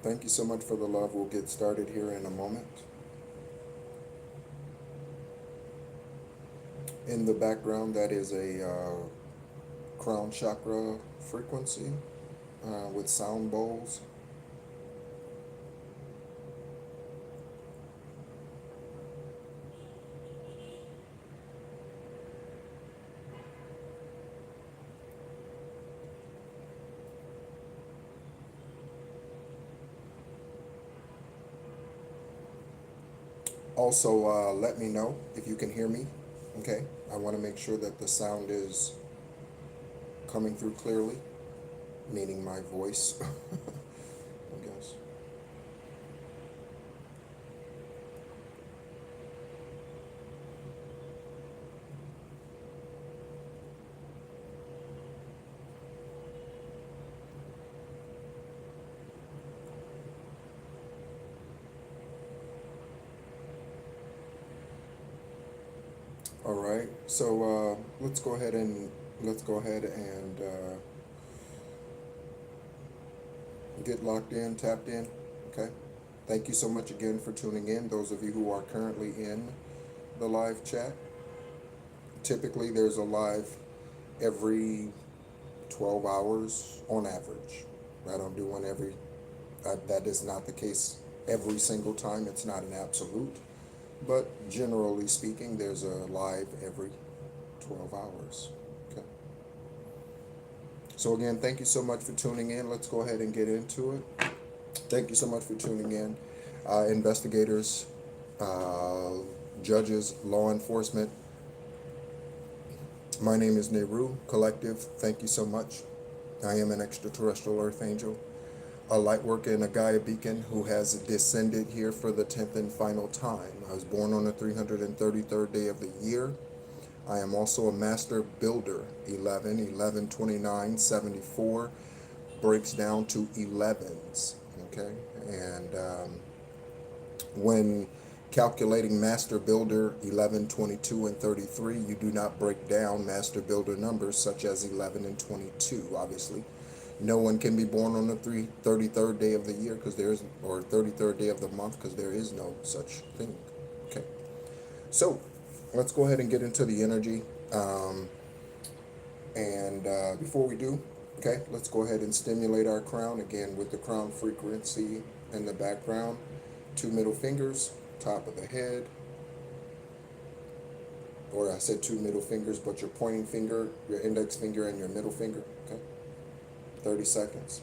Thank you so much for the love. We'll get started here in a moment. In the background, that is a crown chakra frequency with sound bowls. Also, let me know if you can hear me. Okay, I want to make sure that the sound is coming through clearly, meaning my voice, I guess. All right, so let's go ahead and get locked in, tapped in. Okay. Thank you so much again for tuning in. Those of you who are currently in the live chat. Typically, there's a live every 12 hours on average. I don't do one every. That is not the case every single time. It's not an absolute. But generally speaking, there's a live every 12 hours. Okay. So again, thank you so much for tuning in. Let's go ahead and get into it. Thank you so much for tuning in. Investigators, judges, law enforcement. My name is NEHRU Collective. Thank you so much. I am an extraterrestrial earth angel, a light worker and a Gaia beacon who has descended here for the 10th and final time. I was born on the 333rd day of the year. I am also a master builder. 11/11/29/74 breaks down to 11s. Okay, and when calculating master builder 11, 22, and 33, you do not break down master builder numbers such as 11 and 22. Obviously, no one can be born on the 33rd day of the year because or 33rd day of the month, because there is no such thing. Okay, so let's go ahead and get into the energy. Before we do, okay, let's go ahead and stimulate our crown again with the crown frequency in the background. 2 middle fingers, top of the head, or I said 2 middle fingers, but your pointing finger, your index finger, and your middle finger. Okay, 30 seconds.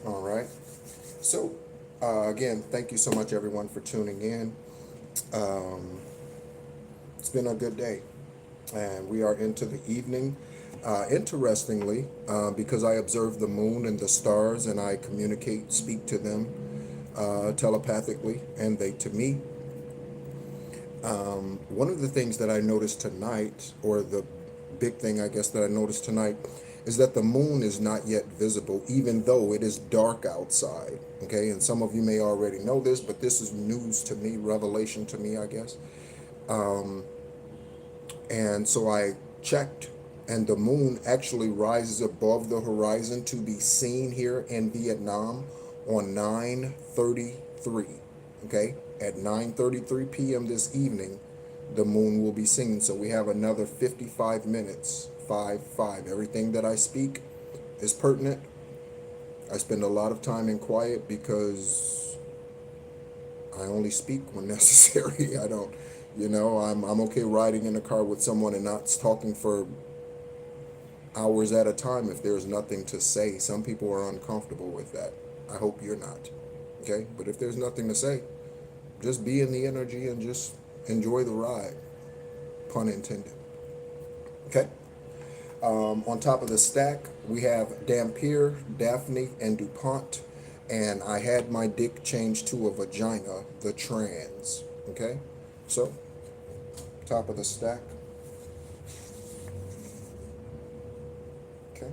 All right. So, again, thank you so much, everyone, for tuning in. It's been a good day, and we are into the evening. Interestingly, because I observe the moon and the stars, and I speak to them telepathically, and they to me. One of the things that I noticed tonight, or the big thing I guess that I noticed tonight, is that the moon is not yet visible, even though it is dark outside. Okay, and some of you may already know this, but this is news to me, revelation to me, I guess. And so I checked, and the moon actually rises above the horizon to be seen here in Vietnam on 9:33. Okay, at 9:33 p.m. this evening, the moon will be seen. So we have another 55 minutes. 5. Everything that I speak is pertinent. I spend a lot of time in quiet because I only speak when necessary. I don't, I'm okay riding in a car with someone and not talking for hours at a time if there's nothing to say. Some people are uncomfortable with that. I hope you're not. Okay? But if there's nothing to say, just be in the energy and just enjoy the ride. Pun intended. Okay? On top of the stack, we have Dampier, Daphne, and DuPont. and I had my dick changed to a vagina, the trans. Okay, so top of the stack. Okay,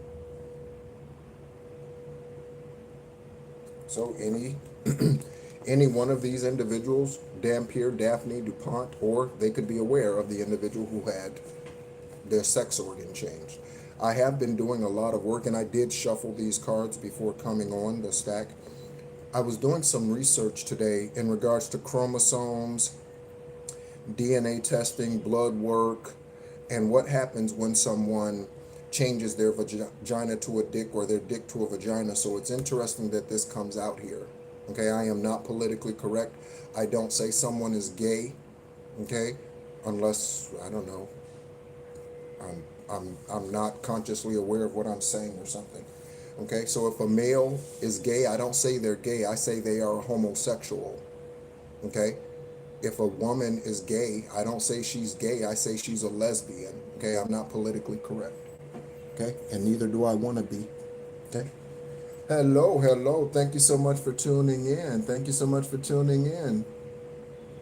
so any one of these individuals, Dampier, Daphne, DuPont, or they could be aware of the individual who had their sex organ changed. I have been doing a lot of work, and I did shuffle these cards before coming on the stack. I was doing some research today in regards to chromosomes, DNA testing, blood work, and what happens when someone changes their vagina to a dick or their dick to a vagina. So it's interesting that this comes out here. Okay, I am not politically correct. I don't say someone is gay, okay, unless, I don't know, I'm not consciously aware of what I'm saying or something. Okay, so if a male is gay, I don't say they're gay, I say they are homosexual. Okay, if a woman is gay, I don't say she's gay, I say she's a lesbian. Okay, I'm not politically correct. Okay, and neither do I want to be. Okay. Hello, hello. Thank you so much for tuning in. Thank you so much for tuning in.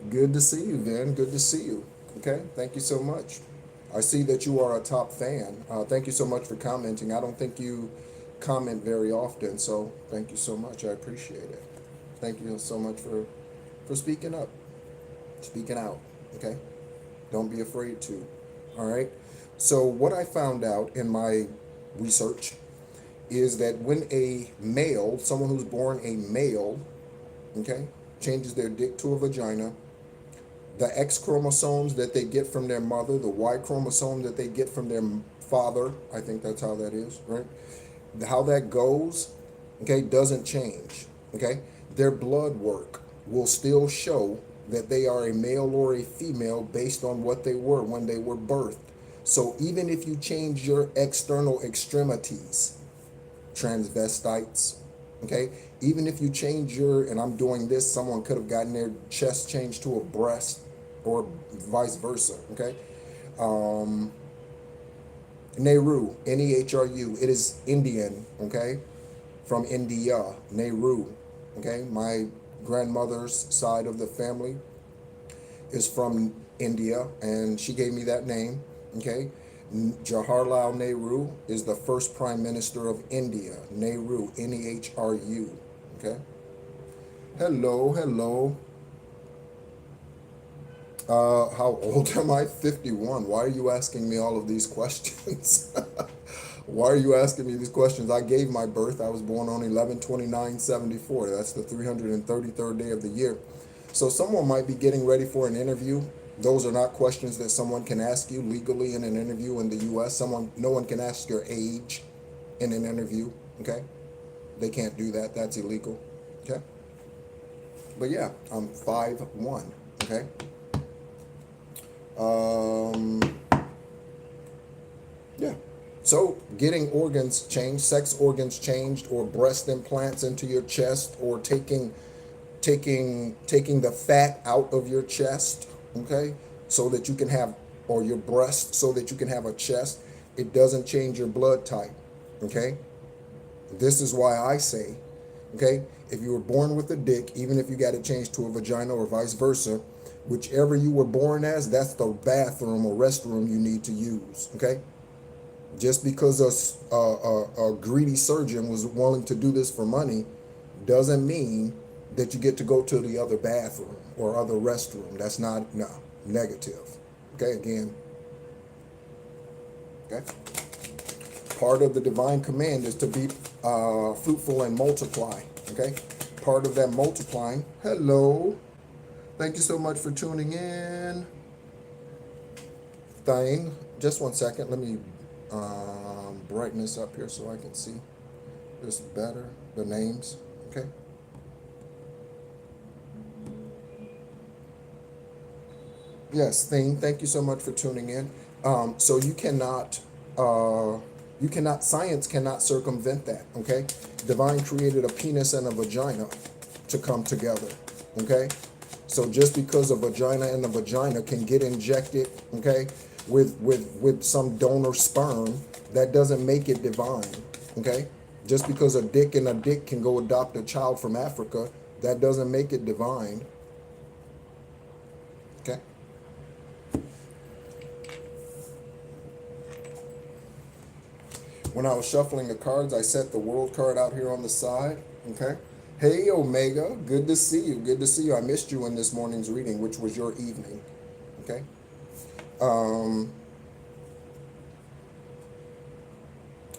Good to see you, Vin. Good to see you. Okay, thank you so much. I see that you are a top fan. Thank you so much for commenting. I don't think you comment very often, so thank you so much. I appreciate it. Thank you so much for speaking up, speaking out. Okay, don't be afraid to. All right. So what I found out in my research is that when a male, someone who's born a male, okay, changes their dick to a vagina, the X chromosomes that they get from their mother, the Y chromosome that they get from their father, I think that's how that is, right? How that goes, okay, doesn't change, okay? Their blood work will still show that they are a male or a female based on what they were when they were birthed. So even if you change your external extremities, transvestites, okay, even if you change your, and I'm doing this, someone could have gotten their chest changed to a breast or vice versa, okay. NEHRU, NEHRU, it is Indian, okay, from India, NEHRU, okay. My grandmother's side of the family is from India, and she gave me that name, okay. Jawaharlal Nehru is the first Prime Minister of India. NEHRU, N-E-H-R-U, okay. Hello, hello. How old am I? 51. Why are you asking me all of these questions? Why are you asking me these questions? I gave my birth. I was born on 11/29/74. That's the 333rd day of the year. So someone might be getting ready for an interview. Those are not questions that someone can ask you legally in an interview in the U.S. No one can ask your age in an interview, okay? They can't do that. That's illegal, okay? But yeah, I'm 5'1", okay? Yeah. So getting organs changed, sex organs changed, or breast implants into your chest, or taking the fat out of your chest, okay, so that you can have, or your breast, so that you can have a chest, it doesn't change your blood type, okay? This is why I say, okay, if you were born with a dick, even if you got it changed to a vagina or vice versa, whichever you were born as, that's the bathroom or restroom you need to use, okay? Just because a greedy surgeon was willing to do this for money doesn't mean that you get to go to the other bathroom or other restroom. That's not, no, negative. Okay, again. Okay. Part of the divine command is to be fruitful and multiply. Okay. Part of that multiplying. Hello. Thank you so much for tuning in. Thane, just one second. Let me brighten this up here so I can see this better. The names. Okay. Yes, Thane, thank you so much for tuning in. So science cannot circumvent that, okay? Divine created a penis and a vagina to come together, okay? So just because a vagina and a vagina can get injected, okay, with some donor sperm, that doesn't make it divine, okay? Just because a dick and a dick can go adopt a child from Africa, that doesn't make it divine. Okay? When I was shuffling the cards, I set the world card out here on the side. Okay? Hey, Omega. Good to see you. Good to see you. I missed you in this morning's reading, which was your evening. Okay?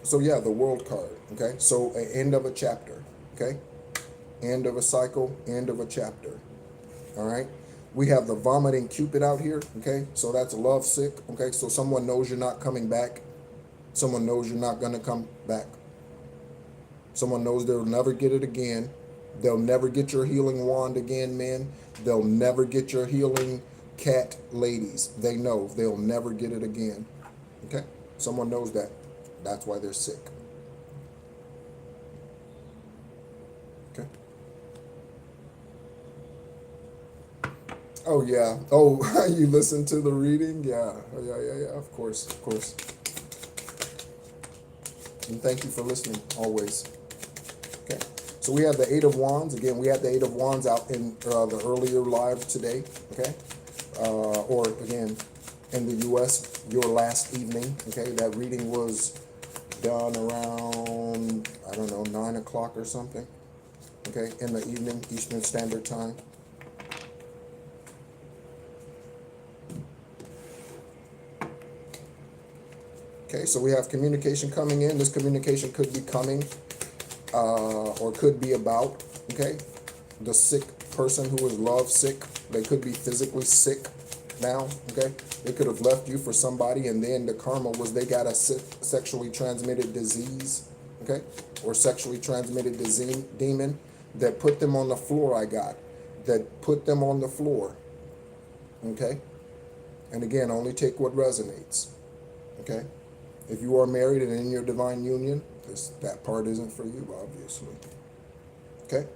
So yeah, the world card. Okay? So end of a chapter. Okay? End of a cycle, end of a chapter. All right? We have the vomiting Cupid out here. Okay? So that's love sick. Okay? So someone knows you're not coming back. Someone knows you're not going to come back. Someone knows they'll never get it again. They'll never get your healing wand again, men. They'll never get your healing cat, ladies. They know they'll never get it again. Okay? Someone knows that. That's why they're sick. Okay? Oh, yeah. Oh, you listened to the reading? Yeah. Oh, yeah. Of course. Of course. And thank you for listening, always. Okay, so we have the Eight of Wands. Again, we had the Eight of Wands out in the earlier live today. Okay, or again, in the U.S., your last evening. Okay, that reading was done around, I don't know, 9 o'clock or something. Okay, in the evening, Eastern Standard Time. Okay, so we have communication coming in. This communication could be coming or could be about, okay, the sick person who is love sick. They could be physically sick now, okay? They could have left you for somebody, and then the karma was they got a sexually transmitted disease, okay, or sexually transmitted demon that put them on the floor. That put them on the floor, okay? And again, only take what resonates, okay? If you are married and in your divine union, that part isn't for you, obviously. Okay?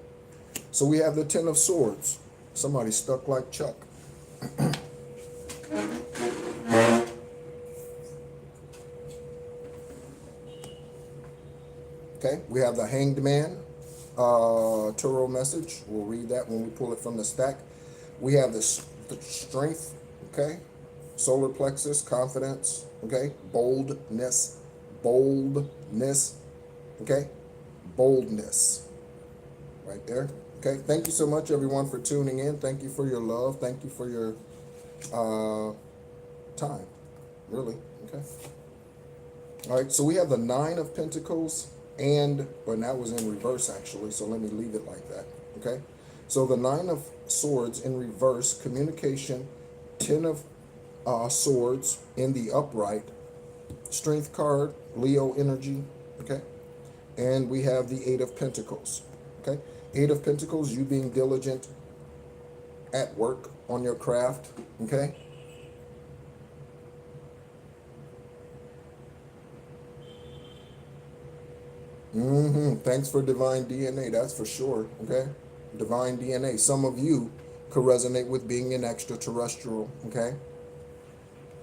So we have the Ten of Swords. Somebody stuck like Chuck. Okay? We have the Hanged Man tarot message. We'll read that when we pull it from the stack. We have the Strength. Okay? Solar plexus, confidence. Okay, boldness, okay, boldness, right there. Okay, thank you so much, everyone, for tuning in. Thank you for your love. Thank you for your time, really. Okay. All right, so we have the Nine of Pentacles, and that was in reverse, actually, so let me leave it like that. Okay, so the Nine of Swords in reverse, communication, Ten of Swords in the upright, Strength card, Leo energy, okay? And we have the Eight of Pentacles, okay? Eight of Pentacles, you being diligent at work on your craft, okay? Thanks for divine DNA, that's for sure, okay? Divine DNA. Some of you could resonate with being an extraterrestrial, okay?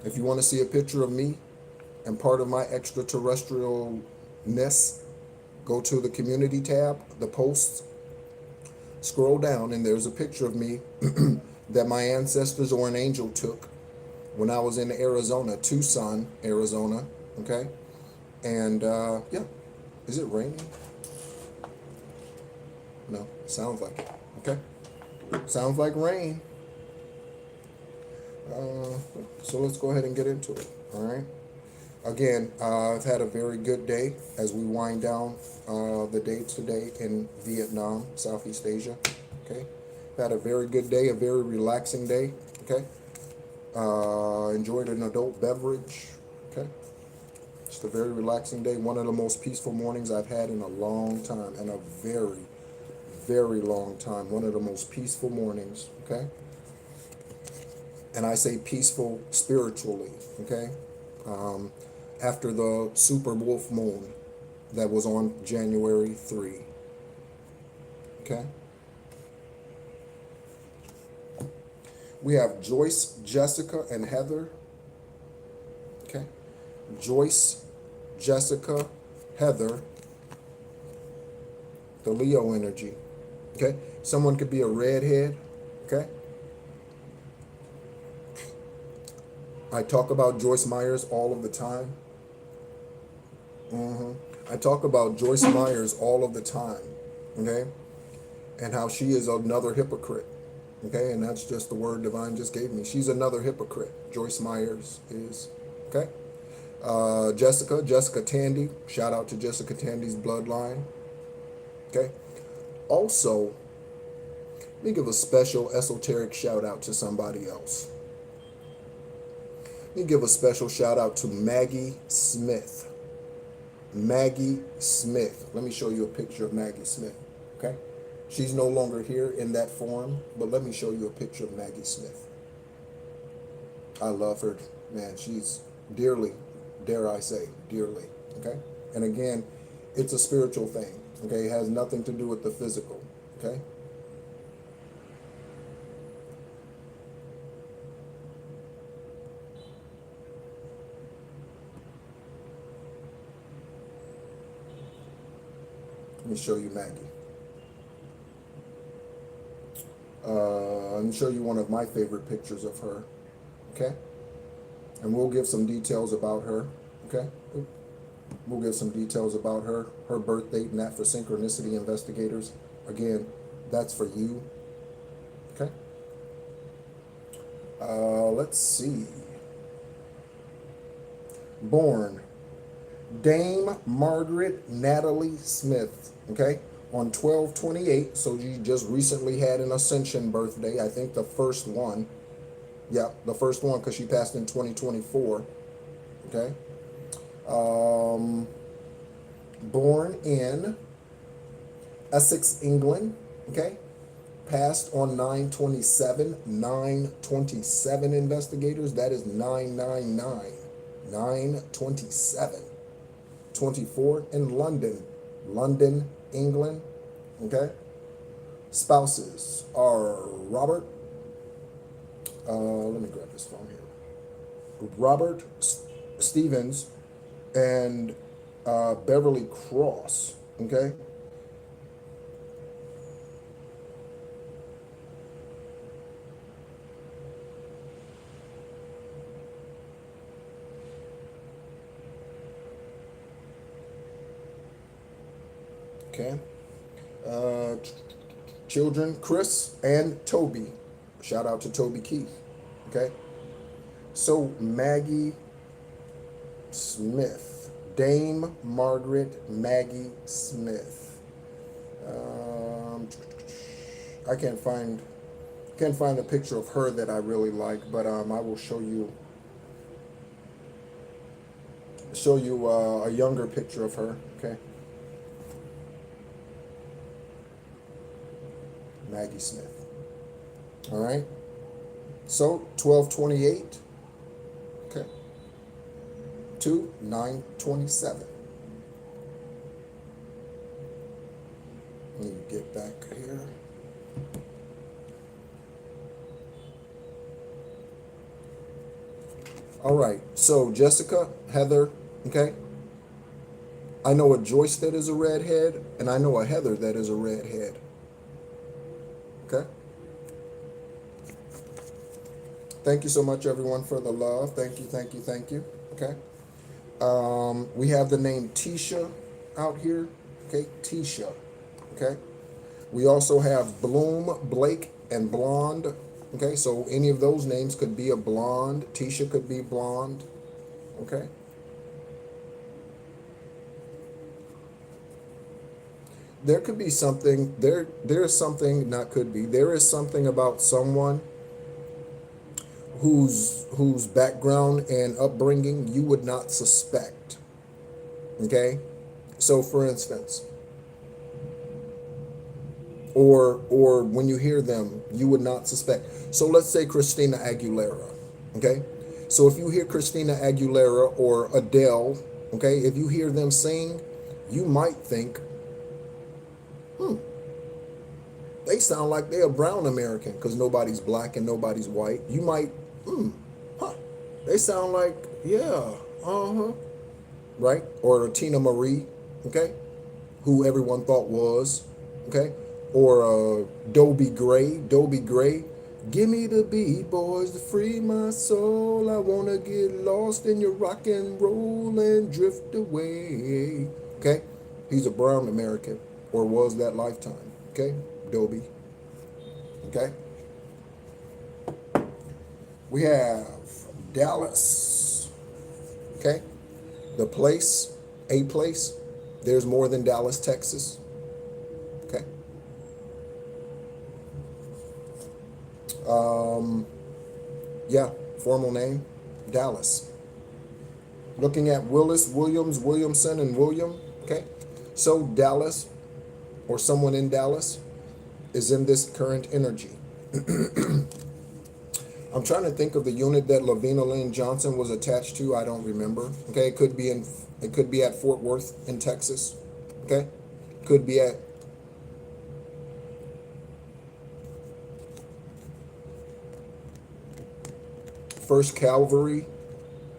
If you want to see a picture of me and part of my extraterrestrialness, go to the community tab, the posts, scroll down, and there's a picture of me that my ancestors or an angel took when I was in Arizona, Tucson, Arizona, okay? And yeah, is it raining? No, sounds like it, okay? Sounds like rain. So let's go ahead and get into it, all right? Again, I've had a very good day as we wind down the day today in Vietnam, Southeast Asia, okay? Had a very good day, a very relaxing day, okay? Enjoyed an adult beverage, okay? Just a very relaxing day, one of the most peaceful mornings I've had in a long time, in a very, very long time, one of the most peaceful mornings, okay? And I say peaceful spiritually, okay? After the super wolf moon that was on January 3, okay? We have Joyce, Jessica, and Heather, okay? Joyce, Jessica, Heather, the Leo energy. Okay, someone could be a redhead. Okay, I talk about Joyce Myers all of the time. I talk about Joyce Myers all of the time. Okay, and how she is another hypocrite. Okay, and that's just the word Divine just gave me. She's another hypocrite. Joyce Myers is. Okay. Jessica Tandy. Shout out to Jessica Tandy's bloodline. Okay. Also, let me give a special esoteric shout out to somebody else. Let me give a special shout out to Maggie Smith. Maggie Smith. Let me show you a picture of Maggie Smith. Okay. She's no longer here in that form, but let me show you a picture of Maggie Smith. I love her, man. She's dearly, dare I say, dearly. Okay. And again, it's a spiritual thing. Okay. It has nothing to do with the physical. Okay. Let me show you Maggie. Let me show you one of my favorite pictures of her. Okay? And we'll give some details about her. Okay? We'll give some details about her birth date, and that for synchronicity investigators. Again, that's for you. Okay? Let's see. Born Dame Margaret Natalie Smith. Okay? On 12/28, so you just recently had an Ascension birthday. I think the first one. Yeah, the first one, because she passed in 2024. Okay. Born in Essex, England. Okay. Passed on 9/27. 9/27 investigators. That is 999. 9/27. 24 in London. London, England. Okay. Spouses are Robert. Let me grab this phone here. Robert Stevens and Beverly Cross. Okay. Okay. Children, Chris and Toby. Shout out to Toby Keith. Okay. So Maggie Smith. Dame Margaret Maggie Smith. I can't find a picture of her that I really like, but I will show you a younger picture of her. Okay. Maggie Smith. All right. So 12/28. Okay. To 9/27. Let me get back here. All right. So Jessica, Heather. Okay. I know a Joyce that is a redhead, and I know a Heather that is a redhead. Okay. Thank you so much, everyone, for the love. Thank you, thank you, thank you. Okay. We have the name Tisha out here. Okay, Tisha. Okay. We also have Bloom, Blake, and Blonde. Okay, so any of those names could be a blonde. Tisha could be blonde. Okay. There could be something, there is something, not could be, there is something about someone whose background and upbringing you would not suspect. Okay? So for instance, or when you hear them, you would not suspect. So let's say Christina Aguilera. Okay? So if you hear Christina Aguilera or Adele, okay, if you hear them sing, you might think, they sound like they're a brown American, because nobody's black and nobody's white. You might, they sound like, yeah, right? Or Tina Marie, okay, who everyone thought was okay? Or Dobie Gray, give me the beat, boys, to free my soul. I wanna get lost in your rock and roll and drift away. Okay, he's a brown American, or was that lifetime. Okay, Dobie. Okay, we have Dallas. Okay, the place, a place. There's more than Dallas, Texas. Okay. Yeah, formal name, Dallas. Looking at Willis, Williams, Williamson, and William. Okay, so Dallas, or someone in Dallas, is in this current energy. I'm trying to think of the unit that Lavina Lynn Johnson was attached to. I don't remember. Okay, it could be at Fort Worth in Texas. Okay, could be at First Cavalry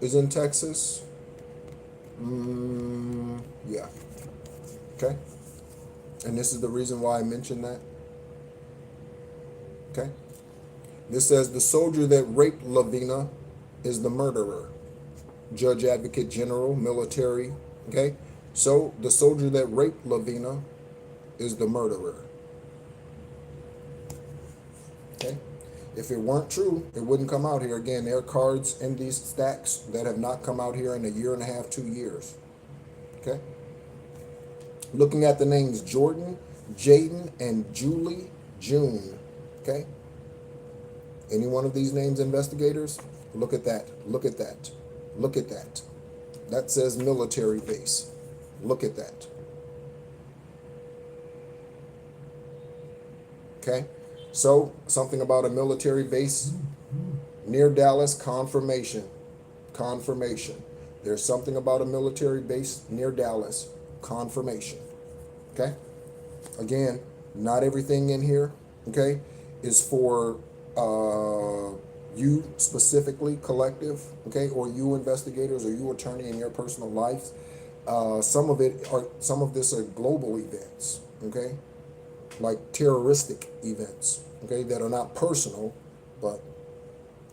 is in Texas. Yeah. Okay. And this is the reason why I mentioned that. Okay. This says the soldier that raped Lavina is the murderer. Judge, advocate, general, military. Okay. So the soldier that raped Lavina is the murderer. Okay. If it weren't true, it wouldn't come out here. Again, there are cards in these stacks that have not come out here in a year and a half, 2 years. Okay. Looking at the names Jordan, Jaden, and Julie, June. Okay. Any one of these names, investigators? Look at that. Look at that. Look at that. That says military base. Look at that. Okay. So, something about a military base near Dallas, confirmation. Confirmation. There's something about a military base near Dallas, confirmation. Okay? Again, not everything in here, okay, is for you specifically, collective, okay, or you investigators, or you attorney in your personal life. Some of this are global events, okay, like terroristic events, okay, that are not personal, but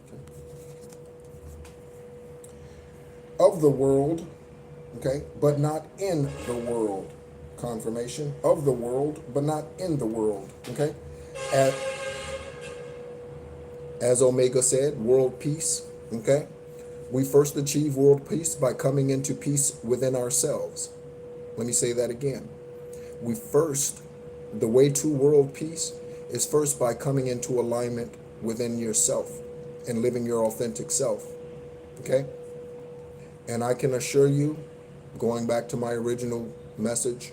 okay. Of the world, okay, but not in the world. Confirmation of the world, but not in the world, okay. As Omega said, world peace, okay. We first achieve world peace by coming into peace within ourselves. Let me say that again. The way to world peace is first by coming into alignment within yourself and living your authentic self, okay? And I can assure you, going back to my original message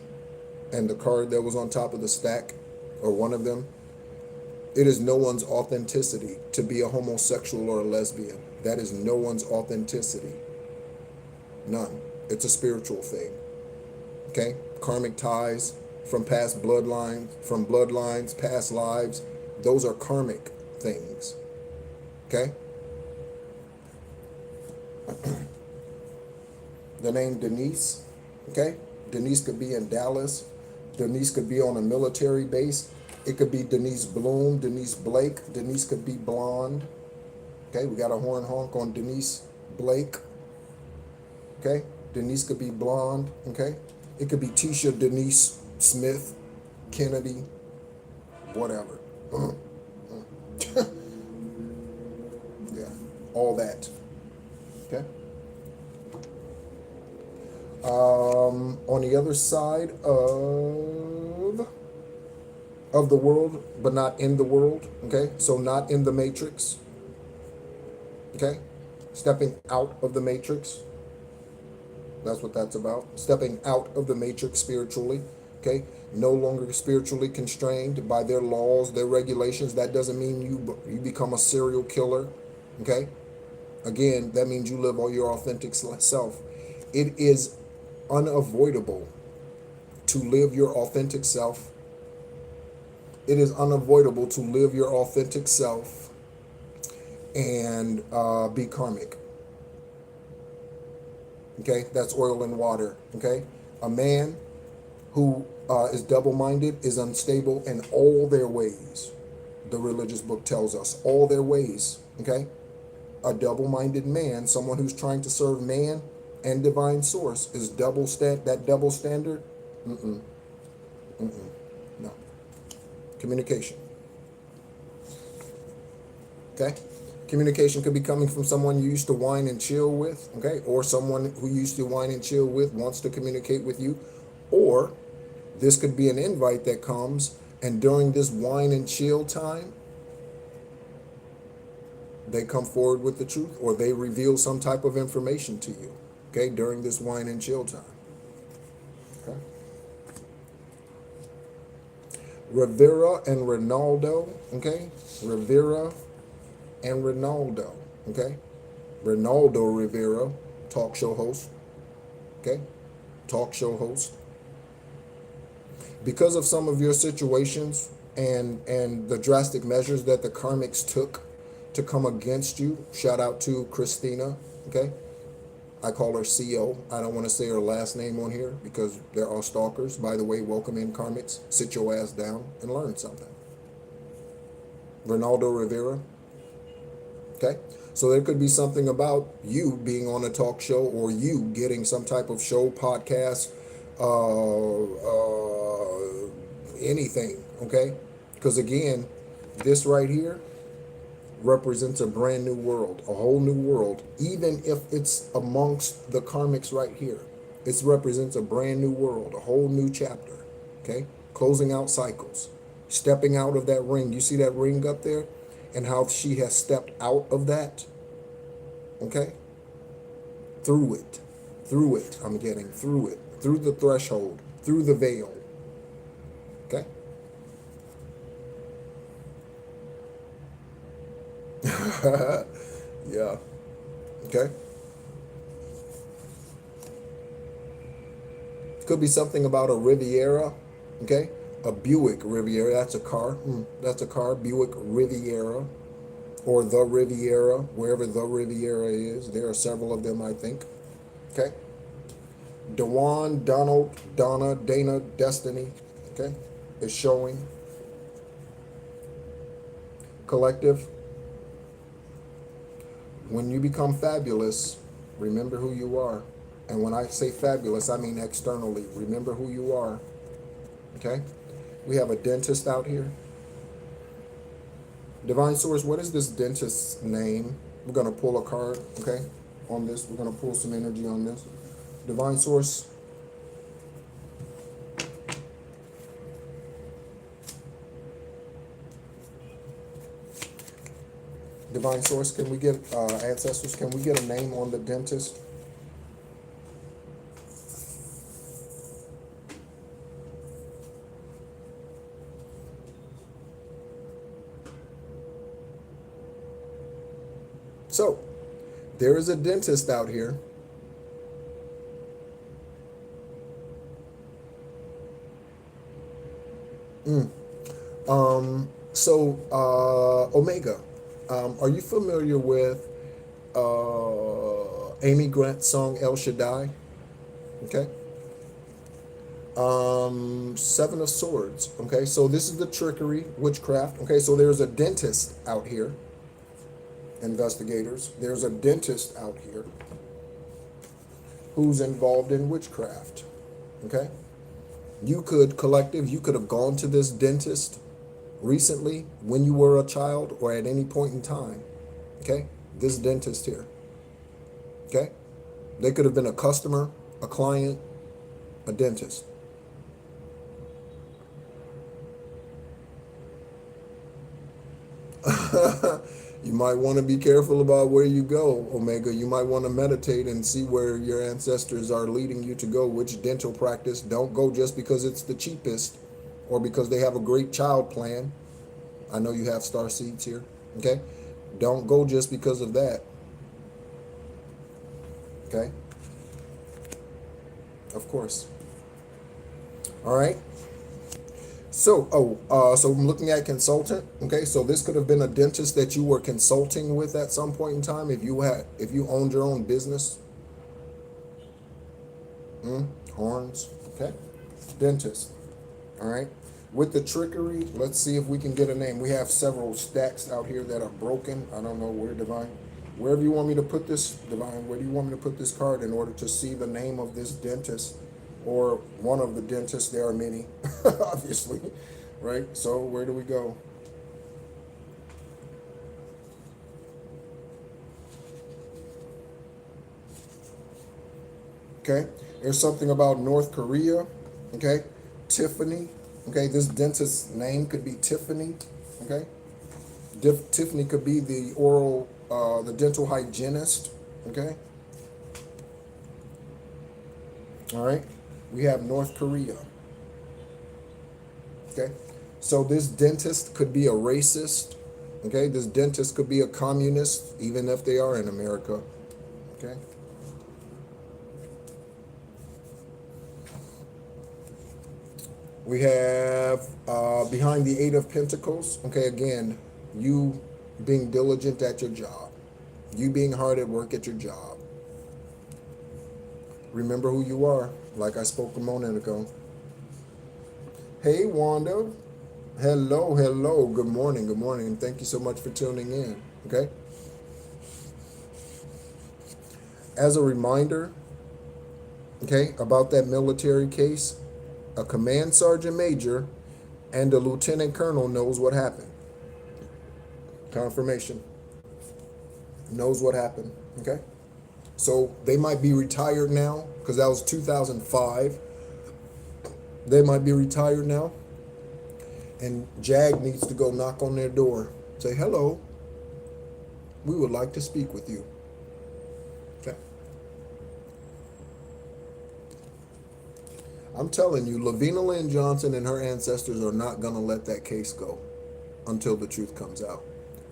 and the card that was on top of the stack, or one of them, it is no one's authenticity to be a homosexual or a lesbian. That is no one's authenticity. None. It's a spiritual thing. Okay? Karmic ties from past bloodlines, past lives. Those are karmic things. Okay? The name Denise. Okay? Denise could be in Dallas. Denise could be on a military base. It could be Denise Bloom, Denise Blake. Denise could be blonde. Okay, we got a horn honk on Denise Blake. Okay, Denise could be blonde. Okay, it could be Tisha Denise Smith, Kennedy, whatever. Yeah, all that. Okay. On the other side of the world, but not in the world, okay? So not in the matrix, okay? Stepping out of the matrix. That's what that's about. Stepping out of the matrix spiritually, okay? No longer spiritually constrained by their laws, their regulations. That doesn't mean you become a serial killer, okay? Again, that means you live all your authentic self. It is unavoidable to live your authentic self. It is unavoidable to live your authentic self and be karmic. Okay, that's oil and water. Okay, a man who is double-minded is unstable in all their ways. The religious book tells us all their ways, okay? A double-minded man, someone who's trying to serve man and divine source, is that double standard. No. Communication. Okay? Communication could be coming from someone you used to whine and chill with, okay? Or someone who you used to whine and chill with wants to communicate with you. Or this could be an invite that comes, and during this whine and chill time, they come forward with the truth, or they reveal some type of information to you, okay, during this whine and chill time. Okay. Rivera and Ronaldo, okay? Rivera and Ronaldo, okay? Ronaldo Rivera, talk show host, okay? Talk show host. Because of some of your situations and the drastic measures that the karmics took to come against you, shout out to Christina, okay? I call her CO. I don't want to say her last name on here because there are stalkers. By the way, welcome in karmics. Sit your ass down and learn something. Ronaldo Rivera, okay? So there could be something about you being on a talk show, or you getting some type of show, podcast, anything, okay? Because again, this right here represents a brand new world, a whole new world. Even if it's amongst the karmics right here, it represents a brand new world, a whole new chapter, okay? Closing out cycles, stepping out of that ring. You see that ring up there and how she has stepped out of that, okay? Through it, I'm getting through it, through the threshold, through the veil, okay? Yeah. Okay. Could be something about a Riviera. Okay. A Buick Riviera. That's a car. That's a car. Buick Riviera. Or the Riviera. Wherever the Riviera is. There are several of them, I think. Okay. Dewan, Donald, Donna, Dana, Destiny. Okay. Is showing. Collective. When you become fabulous, remember who you are. And when I say fabulous, I mean externally. Remember who you are. Okay? We have a dentist out here. Divine Source, what is this dentist's name? We're going to pull a card, okay, on this. We're going to pull some energy on this. Divine Source. Divine Source, can we get, ancestors, can we get a name on the dentist? So, there is a dentist out here. Omega. Are you familiar with Amy Grant's song El Shaddai? Okay. Seven of Swords. Okay, so this is the trickery, witchcraft. Okay, so there's a dentist out here. Investigators. There's a dentist out here who's involved in witchcraft. Okay. You could, collective, you could have gone to this dentist recently when you were a child or at any point in time. Okay? This dentist here. Okay? They could have been a customer, a client, a dentist. You might want to be careful about where you go, Omega. You might want to meditate and see where your ancestors are leading you to go, which dental practice. Don't go just because it's the cheapest or because they have a great child plan. I know you have star seeds here, okay? Don't go just because of that, okay? Of course. All right. So, so I'm looking at consultant. Okay, so this could have been a dentist that you were consulting with at some point in time. If you owned your own business. Horns. Okay. Dentist. All right. With the trickery, let's see if we can get a name. We have several stacks out here that are broken. I don't know where, Divine. Wherever you want me to put this, Divine, where do you want me to put this card in order to see the name of this dentist or one of the dentists? There are many, obviously, right? So where do we go? Okay. There's something about North Korea. Okay. Tiffany. Okay. This dentist's name could be Tiffany. Okay. Tiffany could be the the dental hygienist. Okay. All right. We have North Korea. Okay. So this dentist could be a racist. Okay. This dentist could be a communist, even if they are in America. Okay. We have behind the Eight of Pentacles. Okay. Again, you being diligent at your job. You being hard at work at your job. Remember who you are, like I spoke a moment ago. Hey, Wanda. Hello, hello. Good morning, good morning. Thank you so much for tuning in, okay? As a reminder, okay, about that military case, a command sergeant major and a lieutenant colonel knows what happened. Confirmation. Knows what happened, okay? So they might be retired now, because that was 2005. They might be retired now. And JAG needs to go knock on their door. Say, hello, we would like to speak with you. Okay. I'm telling you, Lavina Lynn Johnson and her ancestors are not going to let that case go until the truth comes out.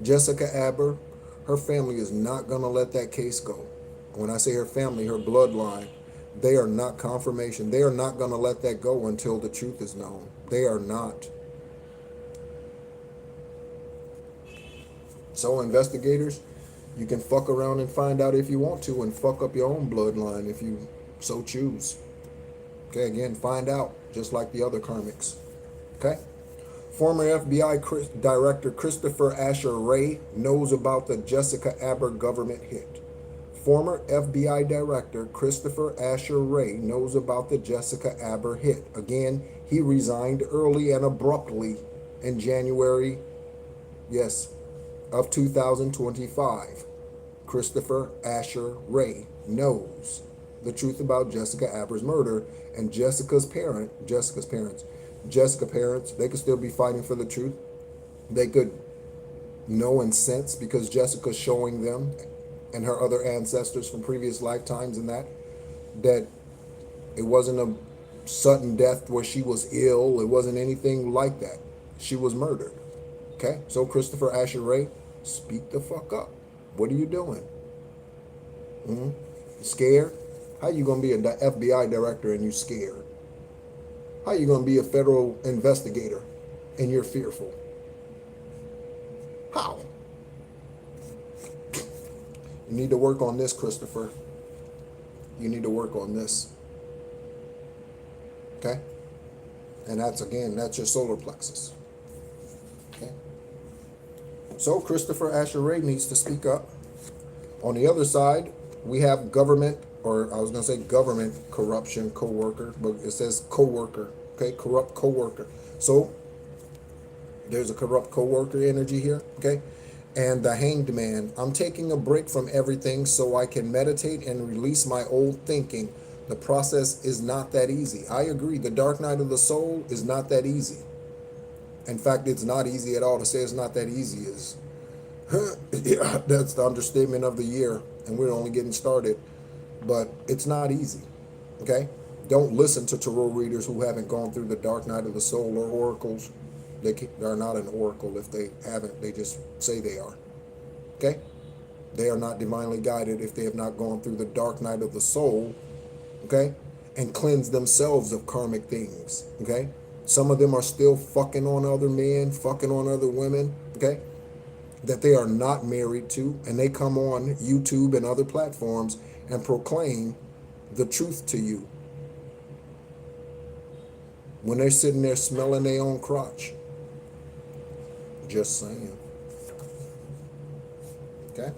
Jessica Aber, her family is not going to let that case go. When I say her family, her bloodline, they are not confirmation. They are not going to let that go until the truth is known. They are not. So investigators, you can fuck around and find out if you want to and fuck up your own bloodline if you so choose. Okay, again, find out, just like the other karmics. Okay? Former FBI Director Christopher Asher Ray knows about the Jessica Aber government hit. Former FBI Director Christopher Asher Ray knows about the Jessica Aber hit. Again, he resigned early and abruptly in January, yes, of 2025. Christopher Asher Ray knows the truth about Jessica Aber's murder, and Jessica's parents, they could still be fighting for the truth. They could know and sense, because Jessica's showing them and her other ancestors from previous lifetimes and that it wasn't a sudden death where she was ill. It wasn't anything like that. She was murdered. Okay? So Christopher Asher Ray, speak the fuck up. What are you doing? Scared? How you gonna be a FBI director and you scared? How you gonna be a federal investigator and you're fearful? How? You need to work on this, Christopher. You need to work on this. Okay? And that's your solar plexus. Okay? So Christopher Asher Ray needs to speak up. On the other side, we have government corruption co-worker, but it says co-worker, okay, corrupt co-worker. So there's a corrupt co-worker energy here, okay? And the Hanged Man, I'm taking a break from everything so I can meditate and release my old thinking. The process is not that easy. I agree, the dark night of the soul is not that easy. In fact, it's not easy at all. To say it's not that easy is, yeah, that's the understatement of the year, and we're only getting started. But it's not easy, okay? Don't listen to tarot readers who haven't gone through the dark night of the soul, or oracles. They're not an oracle if they haven't. They just say they are, okay? They are not divinely guided if they have not gone through the dark night of the soul, okay? And cleansed themselves of karmic things, okay? Some of them are still fucking on other men, fucking on other women, okay? That they are not married to, and they come on YouTube and other platforms and proclaim the truth to you. when they're sitting there smelling their own crotch. Just saying. Okay?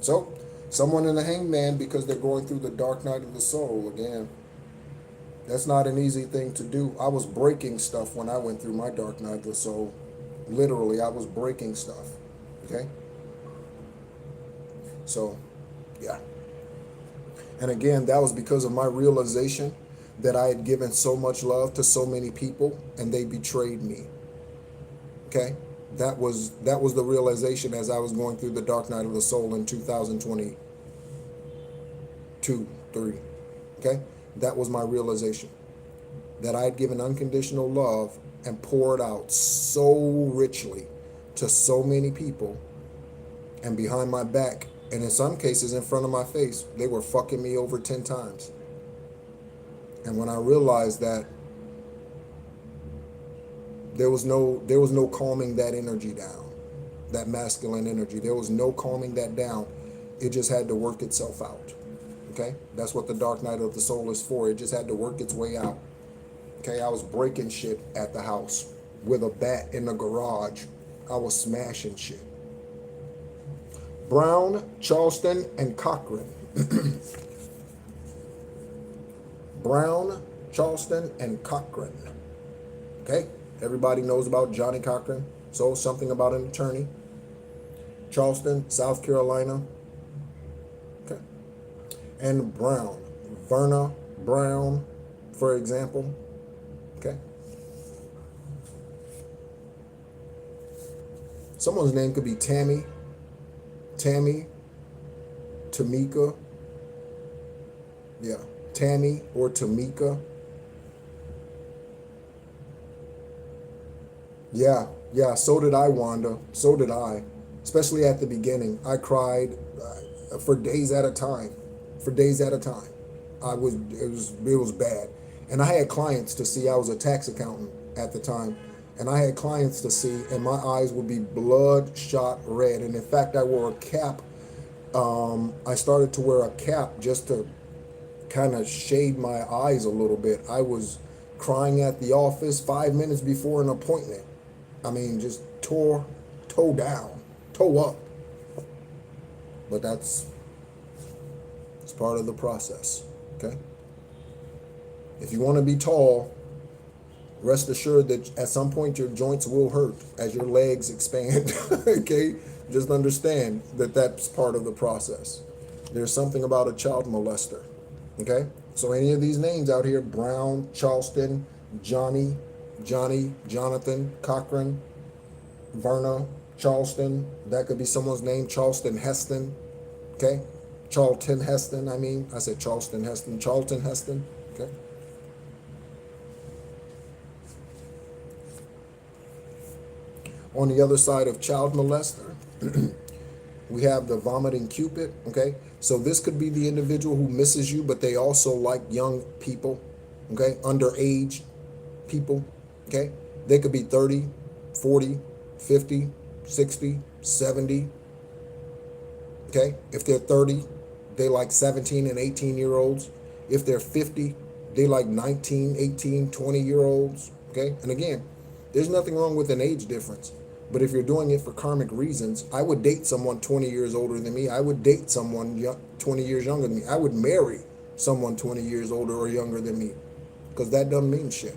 So, someone in the hangman because they're going through the dark night of the soul. Again, that's not an easy thing to do. I was breaking stuff when I went through my dark night of the soul. Literally, I was breaking stuff. Okay? So, yeah. And again, that was because of my realization that I had given so much love to so many people and they betrayed me. Okay? That was the realization as I was going through the dark night of the soul in 2022, 3. Okay? That was my realization. That I had given unconditional love and poured out so richly to so many people, and behind my back, and in some cases in front of my face, they were fucking me over 10 times. And when I realized that, there was no calming that energy down, that masculine energy. There was no calming that down. It just had to work itself out. Okay? That's what the dark night of the soul is for. It just had to work its way out. Okay? I was breaking shit at the house with a bat in the garage. I was smashing shit. Brown, Charleston, and Cochran. Brown, Charleston, and Cochran. Okay? Everybody knows about Johnny Cochran. So, something about an attorney. Charleston, South Carolina. Okay. And Brown. Verna Brown, for example. Okay. Someone's name could be Tammy, Tamika. Yeah. Tammy or Tamika. Yeah, so did I, Wanda. So did I. Especially at the beginning. I cried for days at a time. For days at a time. It was bad. And I had clients to see. I was a tax accountant at the time. And I had clients to see, and my eyes would be bloodshot red. And in fact, I wore a cap. I started to wear a cap just to kind of shade my eyes a little bit. I was crying at the office 5 minutes before an appointment. I mean, just toe down, toe up. But it's part of the process, okay? If you want to be tall, rest assured that at some point your joints will hurt as your legs expand, okay? Just understand that that's part of the process. There's something about a child molester, okay? So any of these names out here, Brown, Charleston, Johnny, Jonathan, Cochran, Verna, Charleston, that could be someone's name, Charleston Heston, okay? Charlton Heston, I said Charleston Heston, Charlton Heston, okay? On the other side of child molester, we have the vomiting Cupid, okay? So this could be the individual who misses you, but they also like young people, okay? Underage people, okay? They could be 30, 40, 50, 60, 70, okay? If they're 30, they like 17 and 18-year-olds. If they're 50, they like 19, 18, 20-year-olds, okay? And again, there's nothing wrong with an age difference. But if you're doing it for karmic reasons, I would date someone 20 years older than me. I would date someone 20 years younger than me. I would marry someone 20 years older or younger than me, because that doesn't mean shit,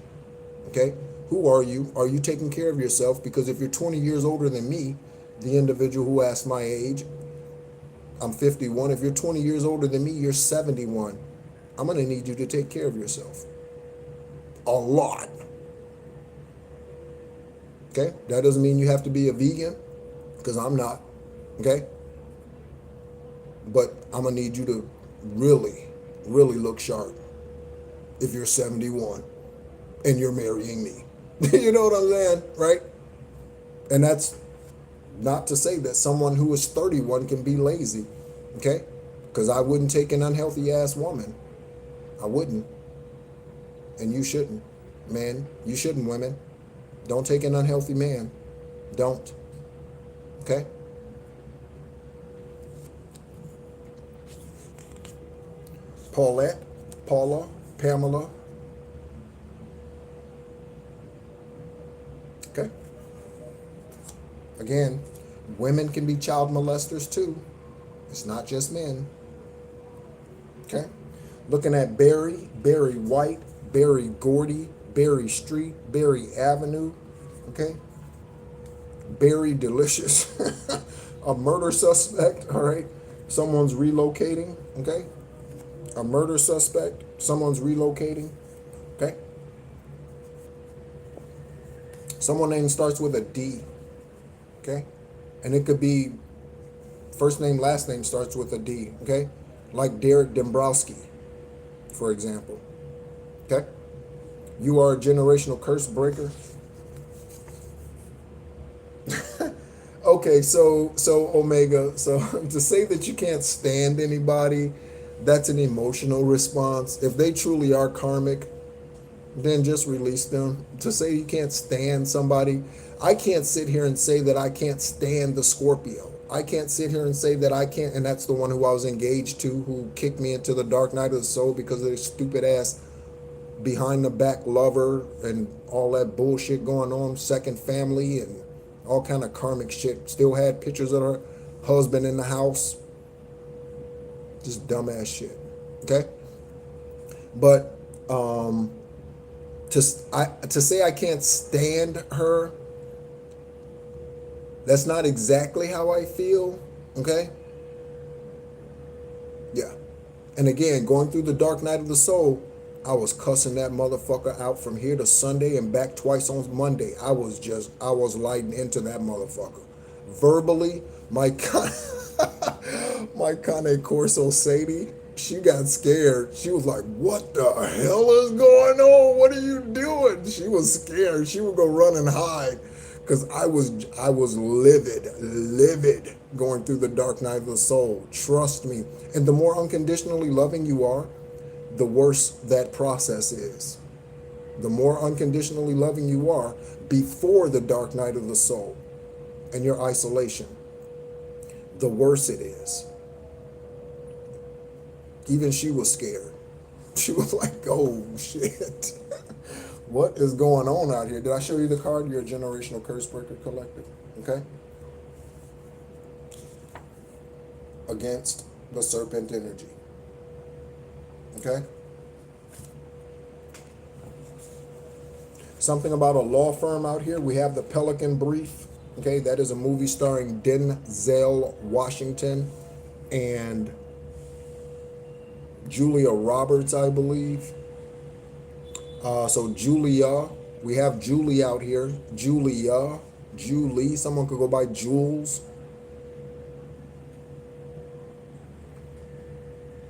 okay? Who are you? Are you taking care of yourself? Because if you're 20 years older than me, the individual who asked my age, I'm 51. If you're 20 years older than me, you're 71. I'm going to need you to take care of yourself. A lot. Okay? That doesn't mean you have to be a vegan, because I'm not. Okay? But I'm going to need you to really, really look sharp if you're 71 and you're marrying me. You know what I'm saying? Right? And that's not to say that someone who is 31 can be lazy. Okay? Because I wouldn't take an unhealthy ass woman. I wouldn't. And you shouldn't. Men, you shouldn't, women. Don't take an unhealthy man. Don't. Okay? Paulette, Paula, Pamela, Again, women can be child molesters too. It's not just men. Okay? Looking at Barry, Barry White, Barry Gordy, Barry Street, Barry Avenue. Okay? Barry Delicious. A murder suspect. All right? Someone's relocating. Okay? A murder suspect. Someone's relocating. Okay? Someone name starts with a D. Okay? And it could be first name, last name starts with a D. Okay? Like Derek Dombrowski, for example. Okay? You are a generational curse breaker. Okay, so Omega, so to say that you can't stand anybody, that's an emotional response. If they truly are karmic, then just release them. To say you can't stand somebody, I can't sit here and say that I can't stand the Scorpio. I can't sit here and say that I can't, and that's the one who I was engaged to, who kicked me into the dark night of the soul because of their stupid ass behind the back lover and all that bullshit going on, second family and all kind of karmic shit. Still had pictures of her husband in the house. Just dumbass shit. Okay? But to say I can't stand her, that's not exactly how I feel. Okay? Yeah. And again, going through the dark night of the soul, I was cussing that motherfucker out from here to Sunday and back twice on Monday. I was lighting into that motherfucker. Verbally, my Kane Corso Sadie, she got scared. She was like, what the hell is going on? What are you doing? She was scared. She would go run and hide. Because I was livid going through the dark night of the soul. Trust me. And the more unconditionally loving you are, the worse that process is. The more unconditionally loving you are before the dark night of the soul and your isolation, the worse it is. Even she was scared. She was like, oh shit. What is going on out here? Did I show you the card? You're a generational curse breaker collective. Okay? Against the serpent energy. Okay? Something about a law firm out here. We have the Pelican Brief. Okay, that is a movie starring Denzel Washington and Julia Roberts, I believe. So Julia, we have Julie out here. Julie, someone could go by Jules.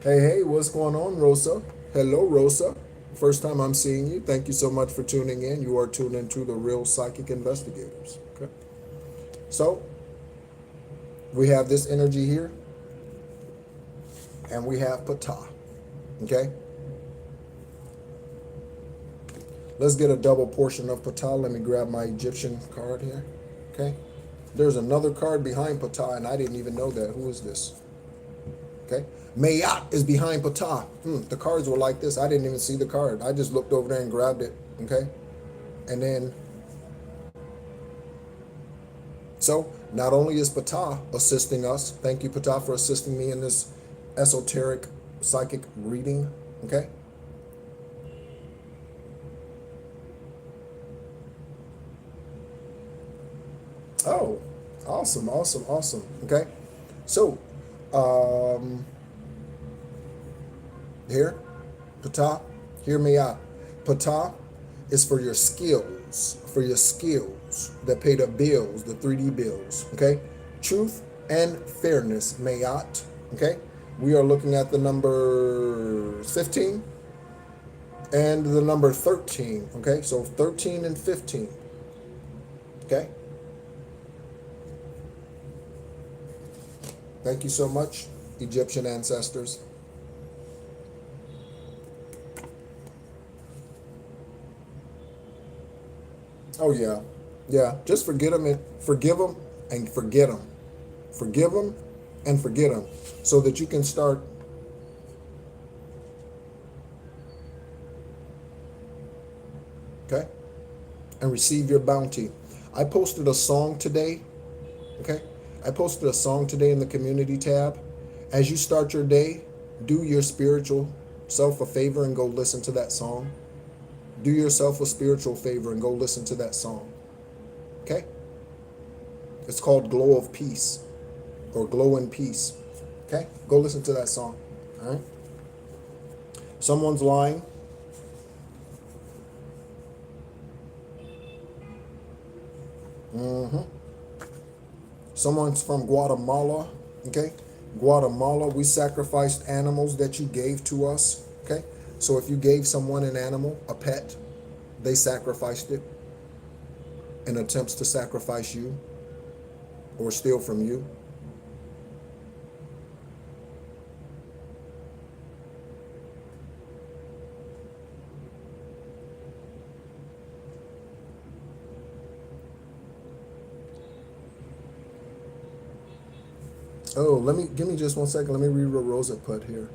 Hey, what's going on, Rosa? Hello, Rosa. First time I'm seeing you. Thank you so much for tuning in. You are tuned into the Real Psychic Investigators. Okay. So, we have this energy here. And we have Ptah. Okay. Let's get a double portion of Ptah. Let me grab my Egyptian card here. Okay. There's another card behind Ptah, and I didn't even know that. Who is this? Okay. Mayat is behind Ptah. The cards were like this. I didn't even see the card. I just looked over there and grabbed it. Okay. And then, so not only is Ptah assisting us, thank you, Ptah, for assisting me in this esoteric psychic reading. Okay. Oh, awesome. Okay. So, here, Ptah, hear me out. Ptah is for your skills, that pay the bills, the 3D bills, okay? Truth and fairness, Mayat, okay? We are looking at the number 15 and the number 13, okay? So 13 and 15, okay? Thank you so much, Egyptian ancestors. Oh, yeah. Yeah. Just forget them and forgive them and forget them. Forgive them and forget them so that you can start. Okay. And receive your bounty. I posted a song today Okay? I posted a song today in the community tab. As you start your day, do your spiritual self a favor and go listen to that song. Do yourself a spiritual favor and go listen to that song. Okay? It's called Glow of Peace or Glow in Peace. Okay? Go listen to that song. All right? Someone's lying. Someone's from Guatemala. Okay? Guatemala, we sacrificed animals that you gave to us. Okay? So if you gave someone an animal, a pet, they sacrificed it in attempts to sacrifice you or steal from you. Oh, give me just 1 second. Let me read what Rosa put here.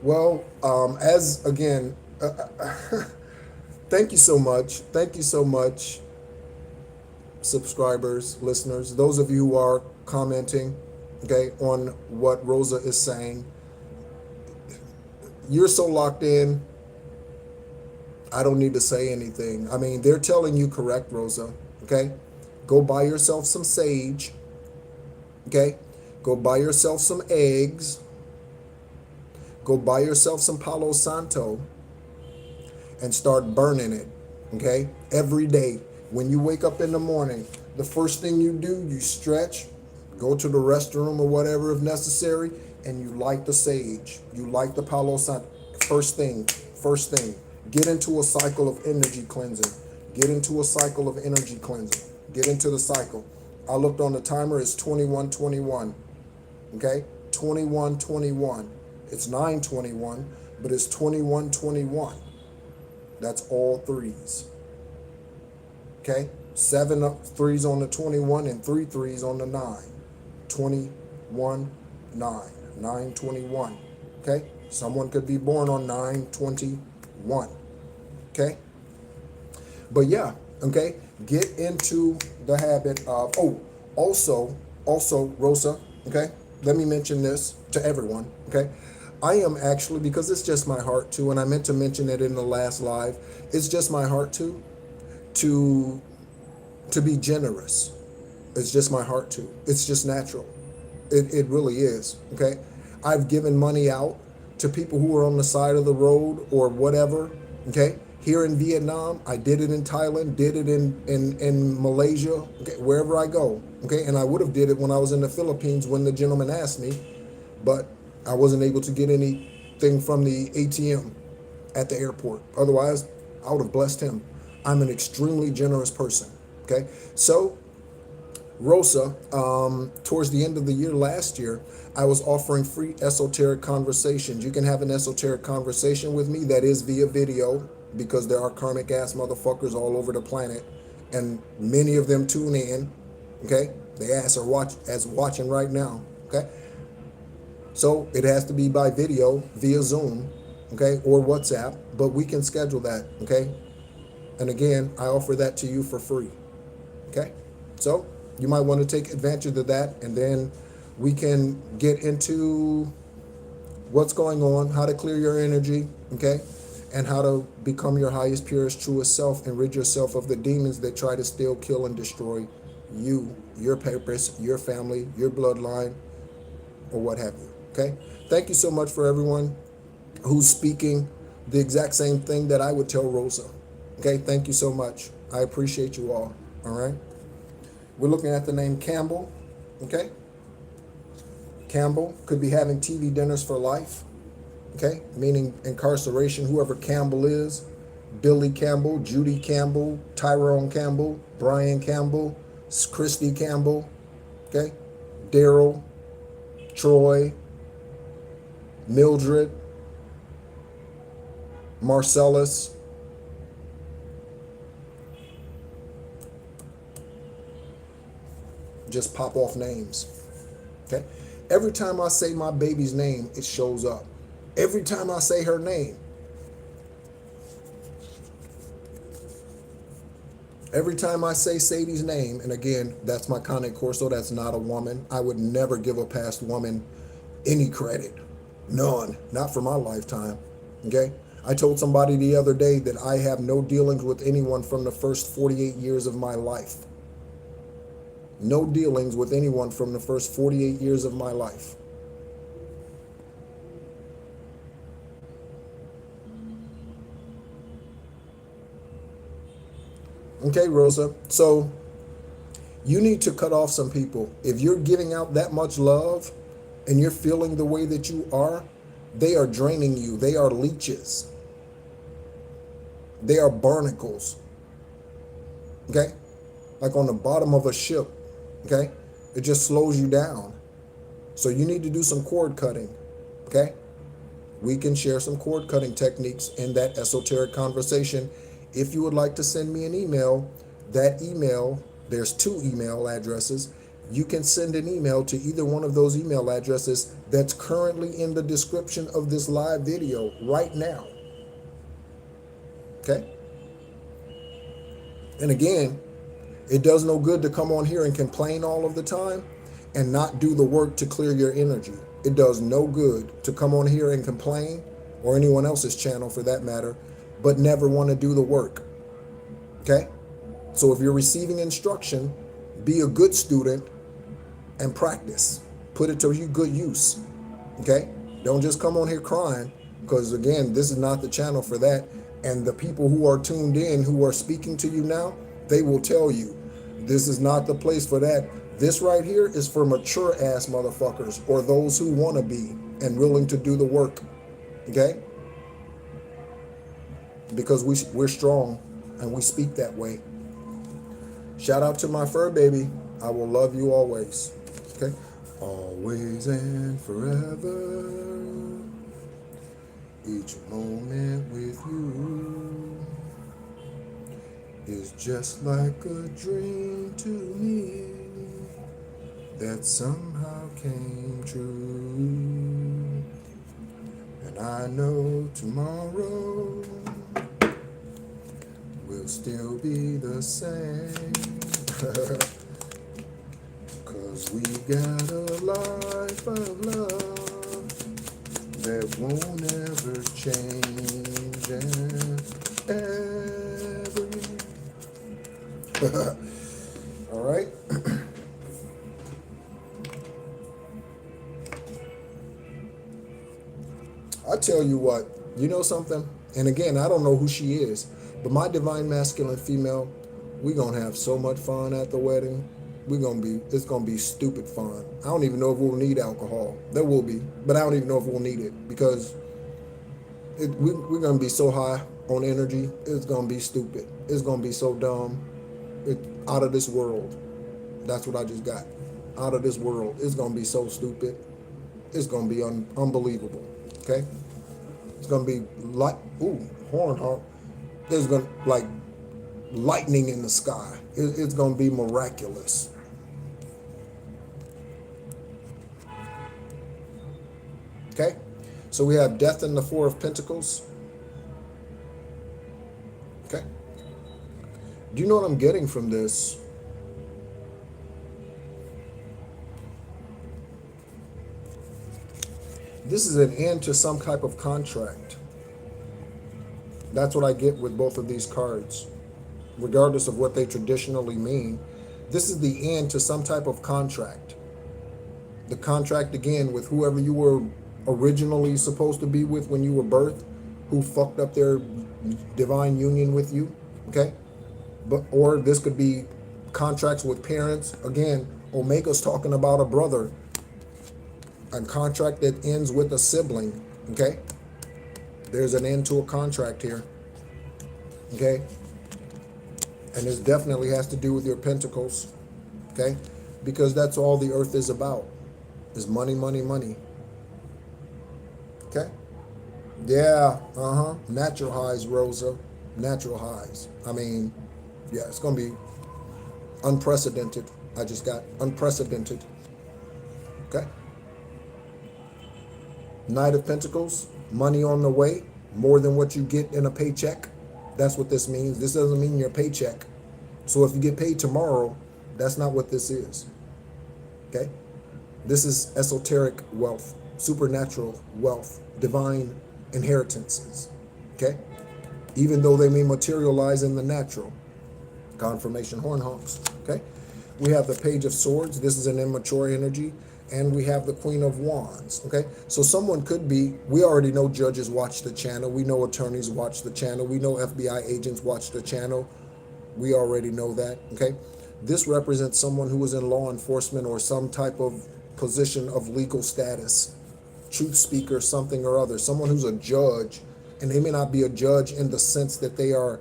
Well, as again, thank you so much. Thank you so much, subscribers, listeners, those of you who are commenting, okay, on what Rosa is saying. You're so locked in, I don't need to say anything. I mean, they're telling you correct, Rosa, okay? Go buy yourself some sage, okay? Go buy yourself some eggs. Go buy yourself some Palo Santo and start burning it, okay? Every day. When you wake up in the morning, the first thing you do, you stretch, go to the restroom or whatever if necessary, and you light the sage. You light the Palo Santo. First thing. Get into a cycle of energy cleansing. Get into a cycle of energy cleansing. Get into the cycle. I looked on the timer, it's 21:21, okay? 21:21. It's 9:21, but it's 21:21. That's all threes. Okay? 7 threes on the 21 and 3 threes on the 9. 21, 9. 9:21. Okay? Someone could be born on 9:21. Okay? But yeah, okay? Get into the habit of, also, Rosa, okay? Let me mention this to everyone, okay? I am actually, because it's just my heart too, and I meant to mention it in the last live, it's just my heart too, to be generous. It's just my heart too. It's just natural. It really is, okay? I've given money out to people who are on the side of the road or whatever, okay? Here in Vietnam, I did it in Thailand, did it in Malaysia, okay, wherever I go, okay? And I would have did it when I was in the Philippines when the gentleman asked me, but I wasn't able to get anything from the ATM at the airport. Otherwise, I would have blessed him. I'm an extremely generous person, okay? So, Rosa, towards the end of the year last year, I was offering free esoteric conversations. You can have an esoteric conversation with me that is via video, because there are karmic ass motherfuckers all over the planet, and many of them tune in, okay? They ass are watching right now, okay? So it has to be by video via Zoom, okay, or WhatsApp, but we can schedule that, okay? And again, I offer that to you for free, okay? So you might want to take advantage of that, and then we can get into what's going on, how to clear your energy, okay? And how to become your highest, purest, truest self and rid yourself of the demons that try to steal, kill, and destroy you, your purpose, your family, your bloodline, or what have you, okay? Thank you so much for everyone who's speaking the exact same thing that I would tell Rosa, okay? Thank you so much. I appreciate you all right? We're looking at the name Campbell, okay? Campbell could be having TV dinners for life. Okay, meaning incarceration, whoever Campbell is, Billy Campbell, Judy Campbell, Tyrone Campbell, Brian Campbell, Christy Campbell, okay, Daryl, Troy, Mildred, Marcellus, just pop off names, okay? Every time I say my baby's name, it shows up. Every time I say her name, Every time I say Sadie's name, and again, that's my content corso, that's not a woman. I would never give a past woman any credit. None. Not for my lifetime. Okay? I told somebody the other day that I have no dealings with anyone from the first 48 years of my life. No dealings with anyone from the first 48 years of my life. Okay, Rosa. So you need to cut off some people. If you're giving out that much love and you're feeling the way that you are, they are draining you. They are leeches. They are barnacles. Okay? Like on the bottom of a ship. Okay? It just slows you down. So you need to do some cord cutting. Okay? We can share some cord cutting techniques in that esoteric conversation. If you would like to send me an email, that email, there's 2 email addresses. You can send an email to either one of those email addresses that's currently in the description of this live video right now. Okay? And again, it does no good to come on here and complain all of the time and not do the work to clear your energy. It does no good to come on here and complain, or anyone else's channel for that matter, but never want to do the work. Okay? So if you're receiving instruction, be a good student and practice. Put it to good use. Okay? Don't just come on here crying, because again, this is not the channel for that. And the people who are tuned in, who are speaking to you now, they will tell you, this is not the place for that. This right here is for mature ass motherfuckers, or those who want to be and willing to do the work. Okay? Because we're strong and we speak that way. Shout out to my fur baby. I will love you always. Okay? Always and forever. Each moment with you is just like a dream to me that somehow came true. And I know tomorrow will still be the same. 'Cause we got a life of love that won't ever change ever. All right. I tell you what, you know something? And again, I don't know who she is, but my divine masculine female, we're going to have so much fun at the wedding. It's going to be stupid fun. I don't even know if we'll need alcohol. There will be, but I don't even know if we'll need it, because we're going to be so high on energy. It's going to be stupid. It's going to be so dumb. Out of this world. That's what I just got. Out of this world. It's going to be so stupid. It's going to be unbelievable. Okay? It's going to be like, horn honk. There's going to like lightning in the sky. It's going to be miraculous. Okay? So we have death in the 4 of Pentacles. Okay? Do you know what I'm getting from this? This is an end to some type of contract. That's what I get with both of these cards. Regardless of what they traditionally mean, this is the end to some type of contract. The contract, again, with whoever you were originally supposed to be with when you were birthed, who fucked up their divine union with you, okay? Or this could be contracts with parents. Again, Omega's talking about a brother. A contract that ends with a sibling, okay? There's an end to a contract here, okay? And this definitely has to do with your pentacles, okay? Because that's all the earth is about, is money, money, money, okay? Yeah, natural highs, Rosa, natural highs. I mean, yeah, it's going to be unprecedented. I just got unprecedented, okay? Knight of Pentacles, money on the way, more than what you get in a paycheck. That's what this means. This doesn't mean your paycheck. So if you get paid tomorrow, that's not what this is. Okay? This is esoteric wealth, supernatural wealth, divine inheritances. Okay? Even though they may materialize in the natural. Confirmation horn honks. Okay? We have the Page of Swords. This is an immature energy. And we have the Queen of Wands. Okay? So someone could be, we already know judges watch the channel. We know attorneys watch the channel. We know FBI agents watch the channel. We already know that. Okay? This represents someone who is in law enforcement or some type of position of legal status. Truth speaker, something or other. Someone who's a judge. And they may not be a judge in the sense that they are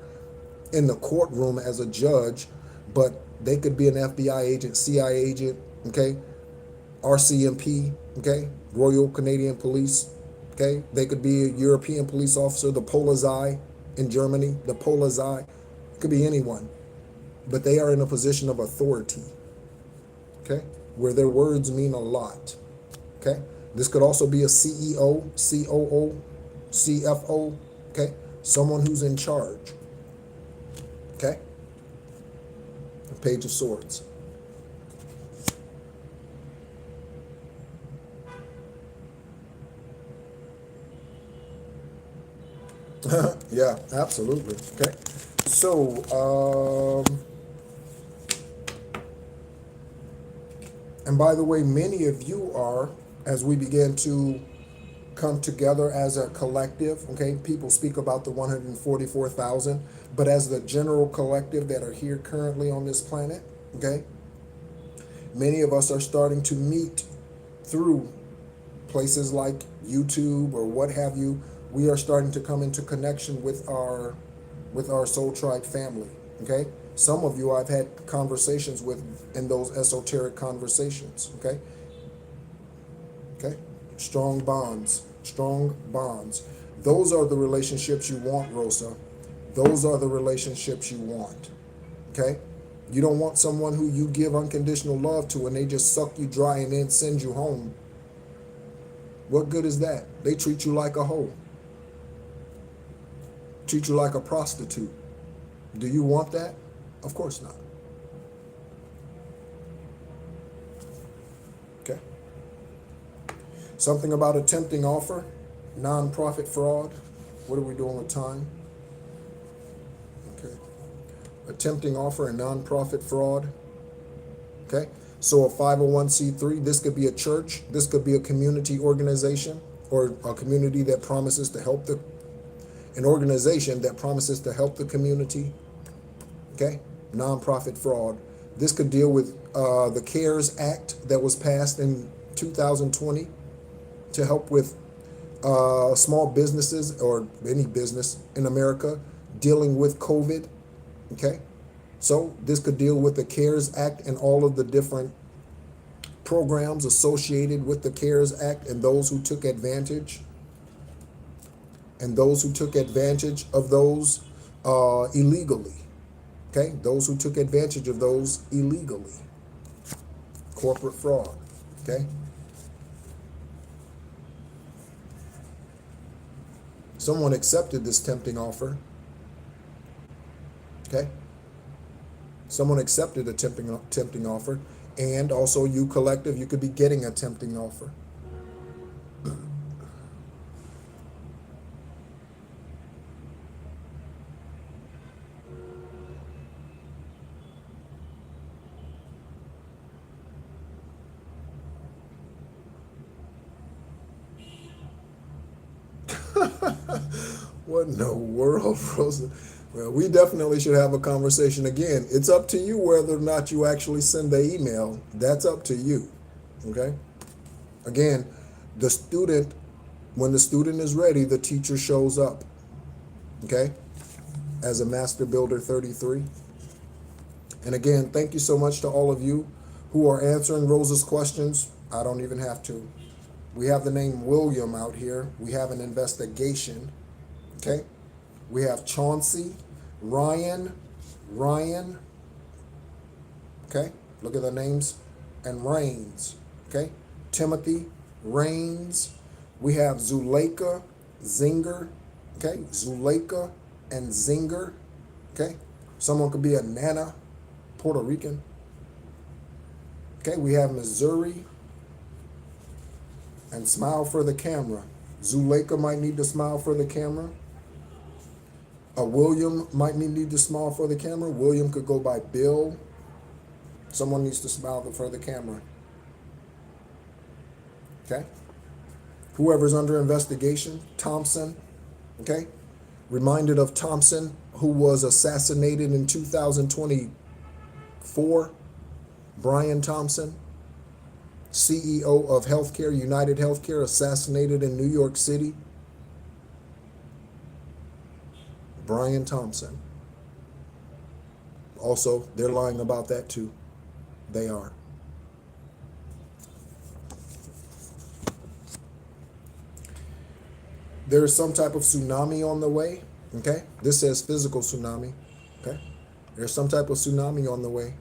in the courtroom as a judge, but they could be an FBI agent, CIA agent, okay, RCMP, okay, Royal Canadian Police, okay. They could be a European police officer, the Polizei in Germany, the Polizei. It could be anyone, but they are in a position of authority, okay, where their words mean a lot, okay. This could also be a CEO, COO, CFO, okay, someone who's in charge, okay. The Page of Swords. Yeah, absolutely. Okay. So, and by the way, many of you are, as we begin to come together as a collective, okay, people speak about the 144,000, but as the general collective that are here currently on this planet, okay, many of us are starting to meet through places like YouTube or what have you. We are starting to come into connection with our Soul Tribe family, okay? Some of you I've had conversations with in those esoteric conversations, okay? Okay? Strong bonds, strong bonds. Those are the relationships you want, Rosa. Those are the relationships you want, okay? You don't want someone who you give unconditional love to and they just suck you dry and then send you home. What good is that? They treat you like a hoe. Treat you like a prostitute. Do you want that? Of course not. Okay. Something about a tempting offer, non-profit fraud. What are we doing with time? Okay. A tempting offer and non-profit fraud. Okay. So a 501c3, this could be a church, this could be a community organization, or a community that promises to help an organization that promises to help the community. Okay, nonprofit fraud. This could deal with the CARES Act that was passed in 2020 to help with small businesses or any business in America dealing with COVID. Okay, so this could deal with the CARES Act and all of the different programs associated with the CARES Act and those who took advantage. And those who took advantage of those illegally. Okay, those who took advantage of those illegally. Corporate fraud. Okay. Someone accepted this tempting offer. Okay. Someone accepted a tempting offer. And also you collective, you could be getting a tempting offer. What in the world, Rosa? Well, we definitely should have a conversation again. It's up to you whether or not you actually send the email. That's up to you, okay? Again, the student, when the student is ready, the teacher shows up, okay? As a Master Builder 33. And again, thank you so much to all of you who are answering Rosa's questions. I don't even have to. We have the name William out here. We have an investigation. Okay. We have Chauncey, Ryan. Okay. Look at the names. And Rains. Okay. Timothy, Rains. We have Zuleika, Zinger. Okay. Zuleika and Zinger. Okay. Someone could be a Nana. Puerto Rican. Okay, we have Missouri. And smile for the camera. Zuleika might need to smile for the camera. William might need to smile for the camera. William could go by Bill. Someone needs to smile for the camera. Okay? Whoever's under investigation, Thompson. Okay? Reminded of Thompson, who was assassinated in 2024. Brian Thompson, CEO of Healthcare, United Healthcare, assassinated in New York City. Brian Thompson. Also, they're lying about that too. They are. There is some type of tsunami on the way. Okay? This says physical tsunami. Okay? There's some type of tsunami on the way.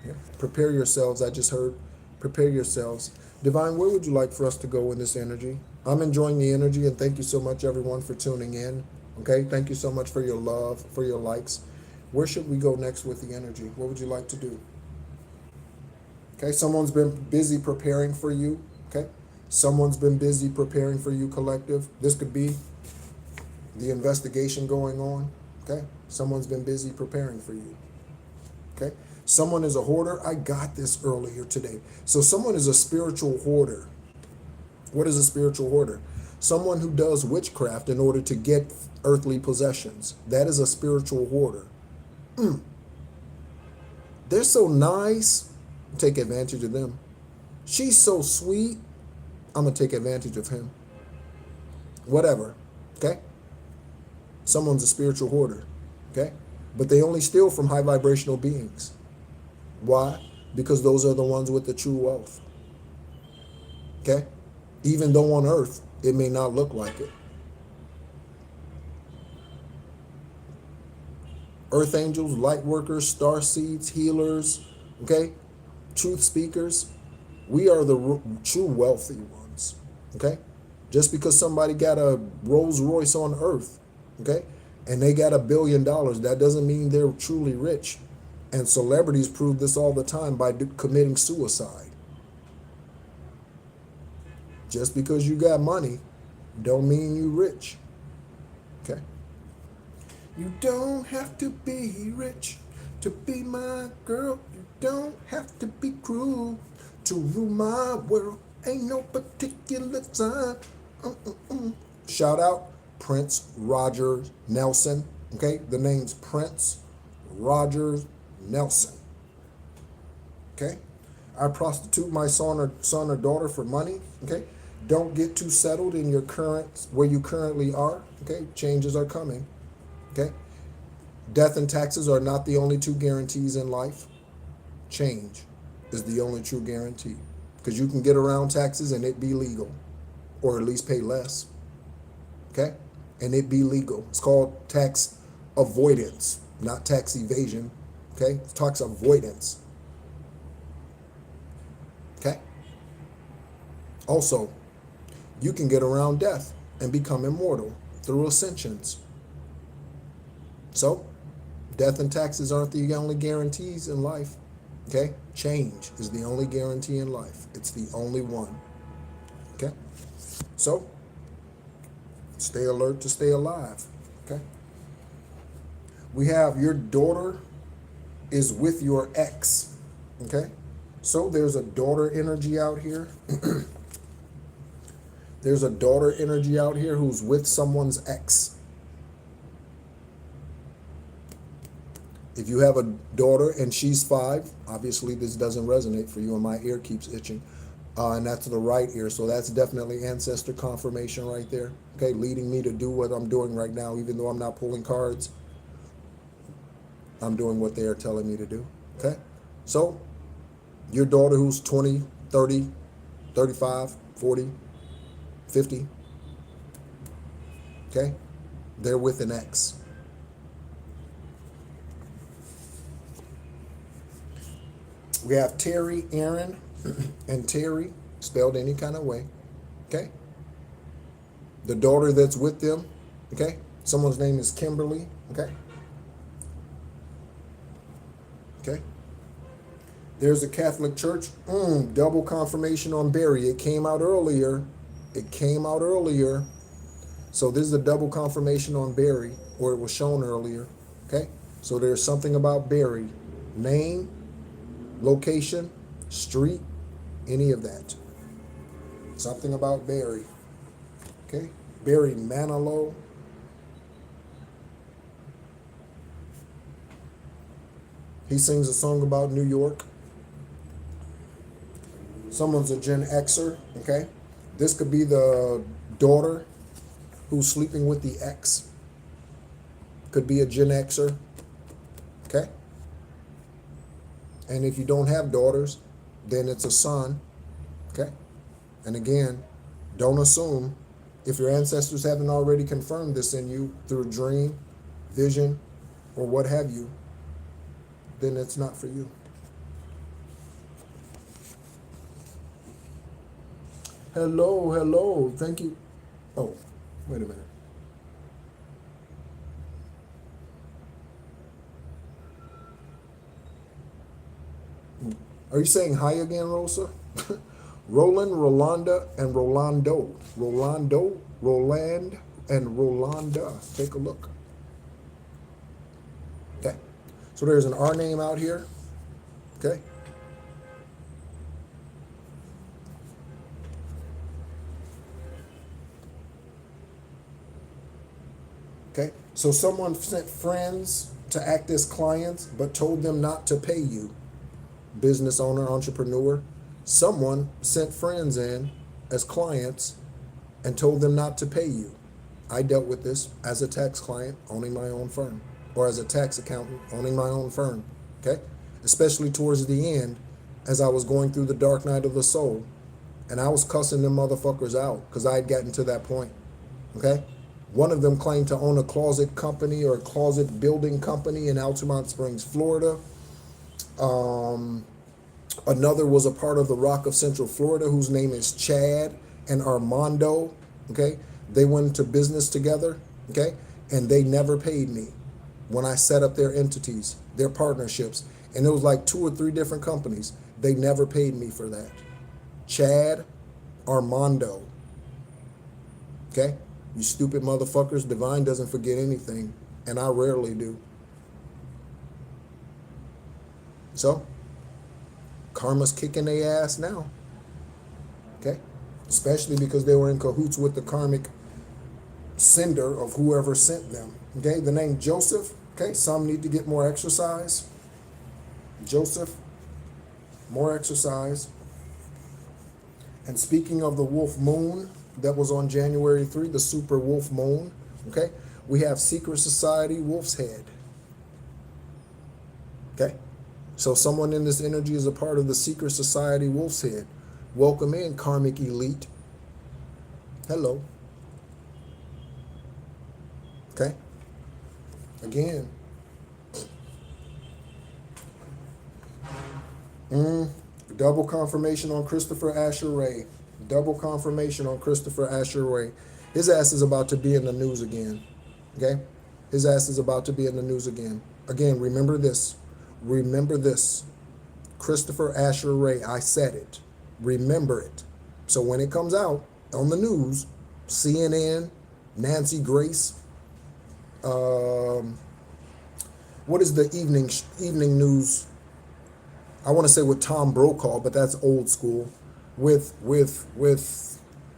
Yeah. Prepare yourselves. I just heard. Prepare yourselves. Divine, where would you like for us to go in this energy? I'm enjoying the energy, and thank you so much, everyone, for tuning in. Okay? Thank you so much for your love, for your likes. Where should we go next with the energy? What would you like to do? Okay? Someone's been busy preparing for you. Okay? Someone's been busy preparing for you, collective. This could be the investigation going on. Okay? Someone's been busy preparing for you. Okay? Someone is a hoarder. I got this earlier today. So someone is a spiritual hoarder. What is a spiritual hoarder? Someone who does witchcraft in order to get earthly possessions. That is a spiritual hoarder. They're so nice. Take advantage of them. She's so sweet. I'm going to take advantage of him. Whatever. Okay? Someone's a spiritual hoarder. Okay? But they only steal from high vibrational beings. Why? Because those are the ones with the true wealth. Okay? Even though on earth, it may not look like it. Earth angels, light workers, star seeds, healers, okay? Truth speakers. We are the true wealthy ones, okay? Just because somebody got a Rolls Royce on earth, okay? And they got $1 billion, that doesn't mean they're truly rich. And celebrities prove this all the time by committing suicide. Just because you got money don't mean you rich. Okay? You don't have to be rich to be my girl. You don't have to be cruel to rule my world. Ain't no particular time. Shout out Prince Roger Nelson. Okay? The name's Prince Roger Nelson. Okay? I prostitute my son or daughter for money. Okay? Don't get too settled in your where you currently are. Okay? Changes are coming. Okay? Death and taxes are not the only two guarantees in life. Change is the only true guarantee. Because you can get around taxes and it be legal. Or at least pay less. Okay? And it be legal. It's called tax avoidance, not tax evasion. Okay? It's tax avoidance. Okay? Also, you can get around death and become immortal through ascensions. So, death and taxes aren't the only guarantees in life. Okay? Change is the only guarantee in life. It's the only one. Okay? So, stay alert to stay alive. Okay? We have your daughter is with your ex. Okay? So, there's a daughter energy out here. There's a daughter energy out here who's with someone's ex. If you have a daughter and she's 5, obviously this doesn't resonate for you and my ear keeps itching. And that's the right ear. So that's definitely ancestor confirmation right there. Okay, leading me to do what I'm doing right now, even though I'm not pulling cards. I'm doing what they are telling me to do. Okay, so your daughter who's 20, 30, 35, 40, 50. Okay, they're with an ex. We have Terry, Aaron, and Terry, spelled any kind of way. Okay? The daughter that's with them, okay? Someone's name is Kimberly, okay? Okay. There's a Catholic Church. Double confirmation on Barry. It came out earlier. It came out earlier. So this is a double confirmation on Barry, or it was shown earlier. Okay. So there's something about Barry. Name, location, street, any of that. Something about Barry. Okay. Barry Manilow. He sings a song about New York. Someone's a Gen Xer, okay? This could be the daughter who's sleeping with the ex. Could be a Gen Xer, okay? And if you don't have daughters, then it's a son, okay? And again, don't assume, if your ancestors haven't already confirmed this in you through a dream, vision, or what have you, then it's not for you. Hello, hello, thank you. Oh, wait a minute. Are you saying hi again, Rosa? Roland, Rolanda, and Rolando. Rolando, Roland, and Rolanda. Take a look. Okay. So there's an R name out here. Okay. Okay. So someone sent friends to act as clients, but told them not to pay you. Business owner, entrepreneur. Someone sent friends in as clients and told them not to pay you. I dealt with this as a tax client owning my own firm, or as a tax accountant owning my own firm, okay? Especially towards the end, as I was going through the dark night of the soul, and I was cussing them motherfuckers out because I had gotten to that point, okay? One of them claimed to own a closet company or a closet building company in Altamont Springs, Florida. Another was a part of the Rock of Central Florida, whose name is Chad and Armando, okay? They went into business together, okay? And they never paid me when I set up their entities, their partnerships. And it was like 2 or 3 different companies. They never paid me for that. Chad, Armando, okay? You stupid motherfuckers, Divine doesn't forget anything, and I rarely do. So, karma's kicking their ass now, okay? Especially because they were in cahoots with the karmic sender of whoever sent them, okay? The name Joseph, okay? Some need to get more exercise. Joseph, more exercise. And speaking of the wolf moon that was on January 3, the super wolf moon, okay? We have Secret Society Wolf's Head, okay? So someone in this energy is a part of the Secret Society Wolf's Head. Welcome in, karmic elite. Hello. Okay? Again. Double confirmation on Christopher Asher Ray. Double confirmation on Christopher Asher Ray. His ass is about to be in the news again. Okay? His ass is about to be in the news again. Again, remember this. Remember this. Christopher Asher Ray. I said it. Remember it. So when it comes out on the news, CNN, Nancy Grace, what is the evening news? I want to say with Tom Brokaw, but that's old school. With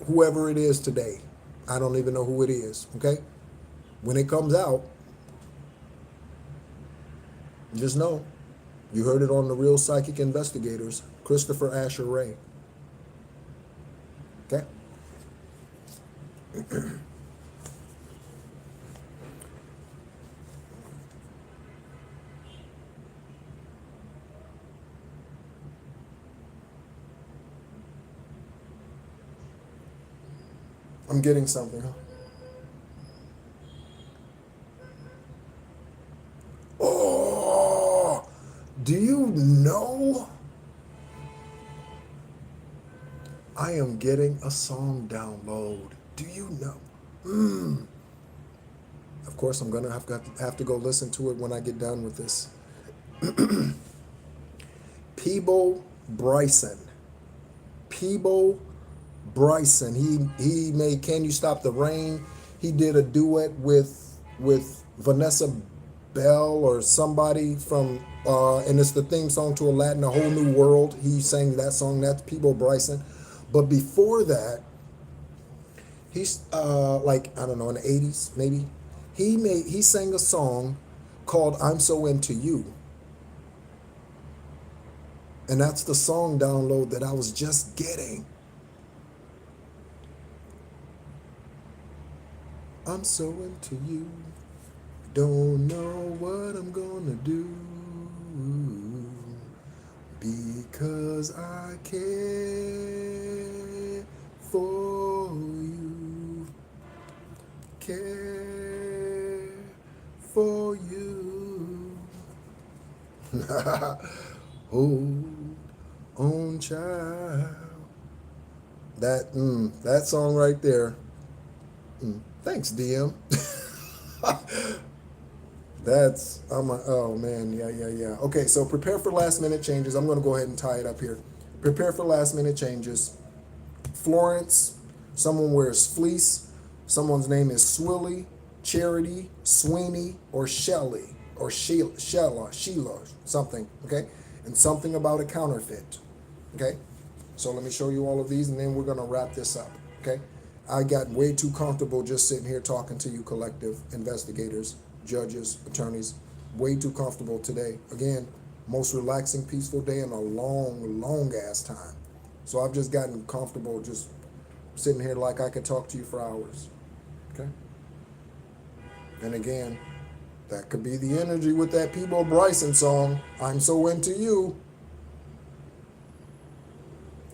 whoever it is today. I don't even know who it is, okay? When it comes out, just know, you heard it on the Real Psychic Investigators, Christopher Asher Ray. Okay? I'm getting something, huh? Oh, do you know? I am getting a song download. Do you know? Of course, I'm gonna have to go listen to it when I get done with this. Peebo Bryson. Peebo Bryson. He made Can You Stop the Rain. He did a duet with Vanessa Bell or somebody from and it's the theme song to Aladdin, A Whole New World. He sang that song. That's Peebo Bryson. But before that, he's like, I don't know, in the 80s maybe, he sang a song called I'm So Into You. And that's the song download that I was just getting. I'm so into you, don't know what I'm gonna do, because I care for you, care for you. Hold on, child. That song right there. Thanks, DM. Oh man, yeah. Okay, so prepare for last minute changes. I'm gonna go ahead and tie it up here. Prepare for last minute changes. Florence, someone wears fleece. Someone's name is Swilly, Charity, Sweeney, or Shelly, or Sheila, something, okay? And something about a counterfeit, okay? So let me show you all of these, and then we're gonna wrap this up, okay? I got way too comfortable just sitting here talking to you collective investigators, judges, attorneys, way too comfortable today. Again, most relaxing, peaceful day in a long ass time. So I've just gotten comfortable just sitting here like I could talk to you for hours, okay? And again, that could be the energy with that Peebo Bryson song, I'm So Into You,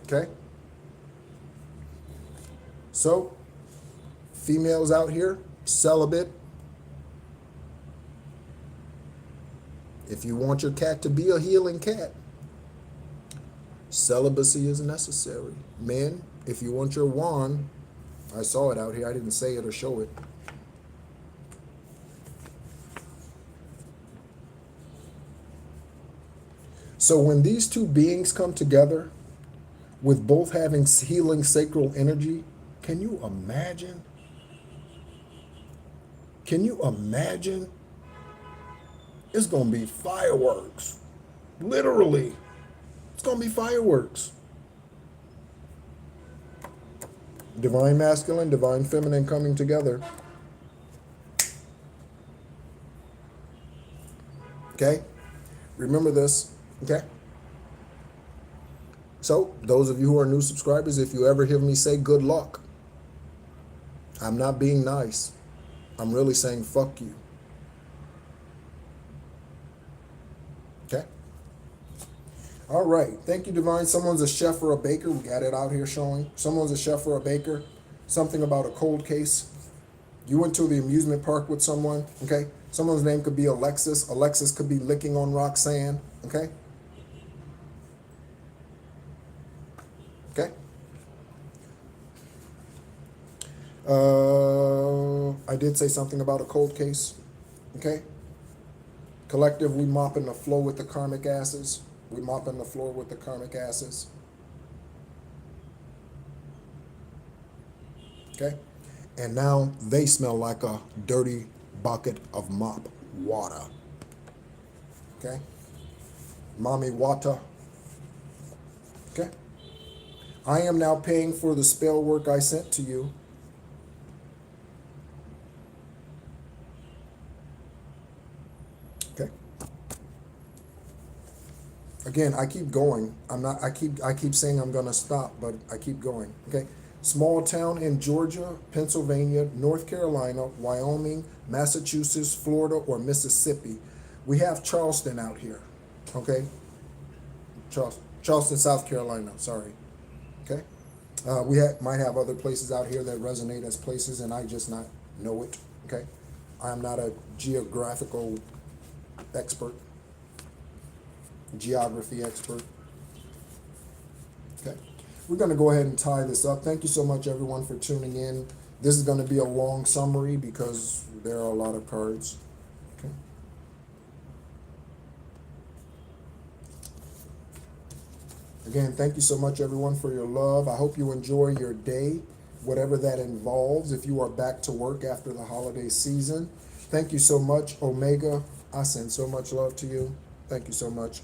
okay? So, females out here, celibate. If you want your cat to be a healing cat, celibacy is necessary. Men, if you want your wand, I saw it out here, I didn't say it or show it. So when these two beings come together, with both having healing sacral energy, can you imagine? Can you imagine? It's going to be fireworks. Literally. It's going to be fireworks. Divine masculine, divine feminine coming together. Okay? Remember this. Okay? So, those of you who are new subscribers, if you ever hear me say good luck, I'm not being nice. I'm really saying fuck you. Okay? All right. Thank you, Divine. Someone's a chef or a baker. We got it out here showing. Someone's a chef or a baker. Something about a cold case. You went to the amusement park with someone. Okay? Someone's name could be Alexis. Alexis could be licking on Roxanne. Okay? Okay? I did say something about a cold case. Okay? Collective, we mopping the floor with the karmic asses. We mopping the floor with the karmic asses. Okay? And now they smell like a dirty bucket of mop water. Okay? Mommy water. Okay? I am now paying for the spell work I sent to you. Okay. Again, I keep going. I keep saying I'm gonna stop, but I keep going. Okay. Small town in Georgia, Pennsylvania, North Carolina, Wyoming, Massachusetts, Florida, or Mississippi. We have Charleston out here. Okay. Charleston, South Carolina. Sorry. Okay. We might have other places out here that resonate as places, and I just not know it. Okay. I'm not a geographical expert, geography expert. Okay. We're going to go ahead and tie this up. Thank you so much, everyone, for tuning in. This is going to be a long summary because there are a lot of cards. Okay. Again, thank you so much, everyone, for your love. I hope you enjoy your day, whatever that involves, if you are back to work after the holiday season. Thank you so much, Omega. I send so much love to you. Thank you so much.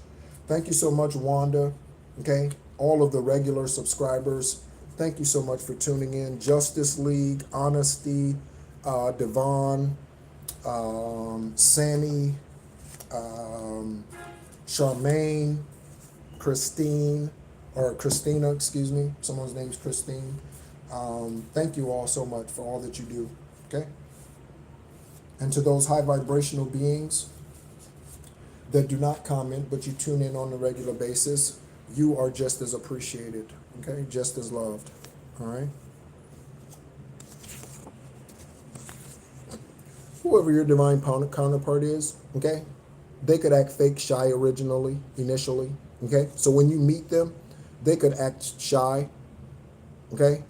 Thank you so much, Wanda. Okay, all of the regular subscribers, thank you so much for tuning in. Justice League, Honesty, Devon, Sammy, Charmaine, Christina, excuse me. Someone's name's Christine. Thank you all so much for all that you do, okay? And to those high vibrational beings that do not comment, but you tune in on a regular basis, you are just as appreciated, okay? Just as loved, all right? Whoever your divine counterpart is, okay? They could act fake shy initially, okay? So when you meet them, they could act shy, okay?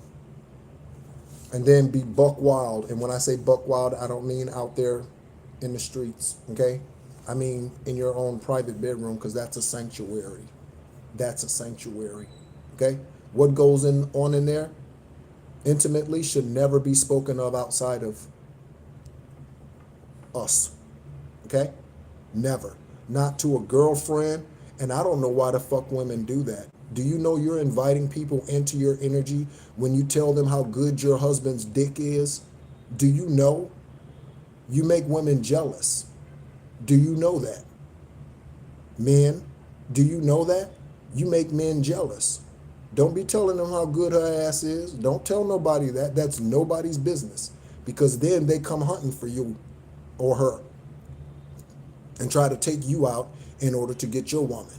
And then be buck wild. And when I say buck wild, I don't mean out there in the streets, okay? I mean in your own private bedroom, because that's a sanctuary. That's a sanctuary, okay? What goes on in there intimately should never be spoken of outside of us, okay? Never. Not to a girlfriend. And I don't know why the fuck women do that. Do you know you're inviting people into your energy when you tell them how good your husband's dick is? Do you know? You make women jealous. Do you know that? Men, do you know that? You make men jealous. Don't be telling them how good her ass is. Don't tell nobody that. That's nobody's business. Because then they come hunting for you or her and try to take you out in order to get your woman.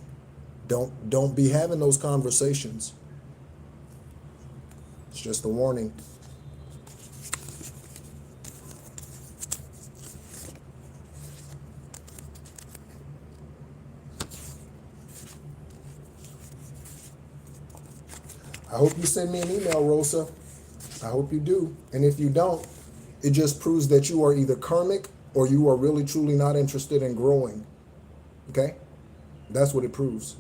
Don't be having those conversations. It's just a warning. I hope you send me an email, Rosa. I hope you do. And if you don't, it just proves that you are either karmic or you are really truly not interested in growing. Okay? That's what it proves.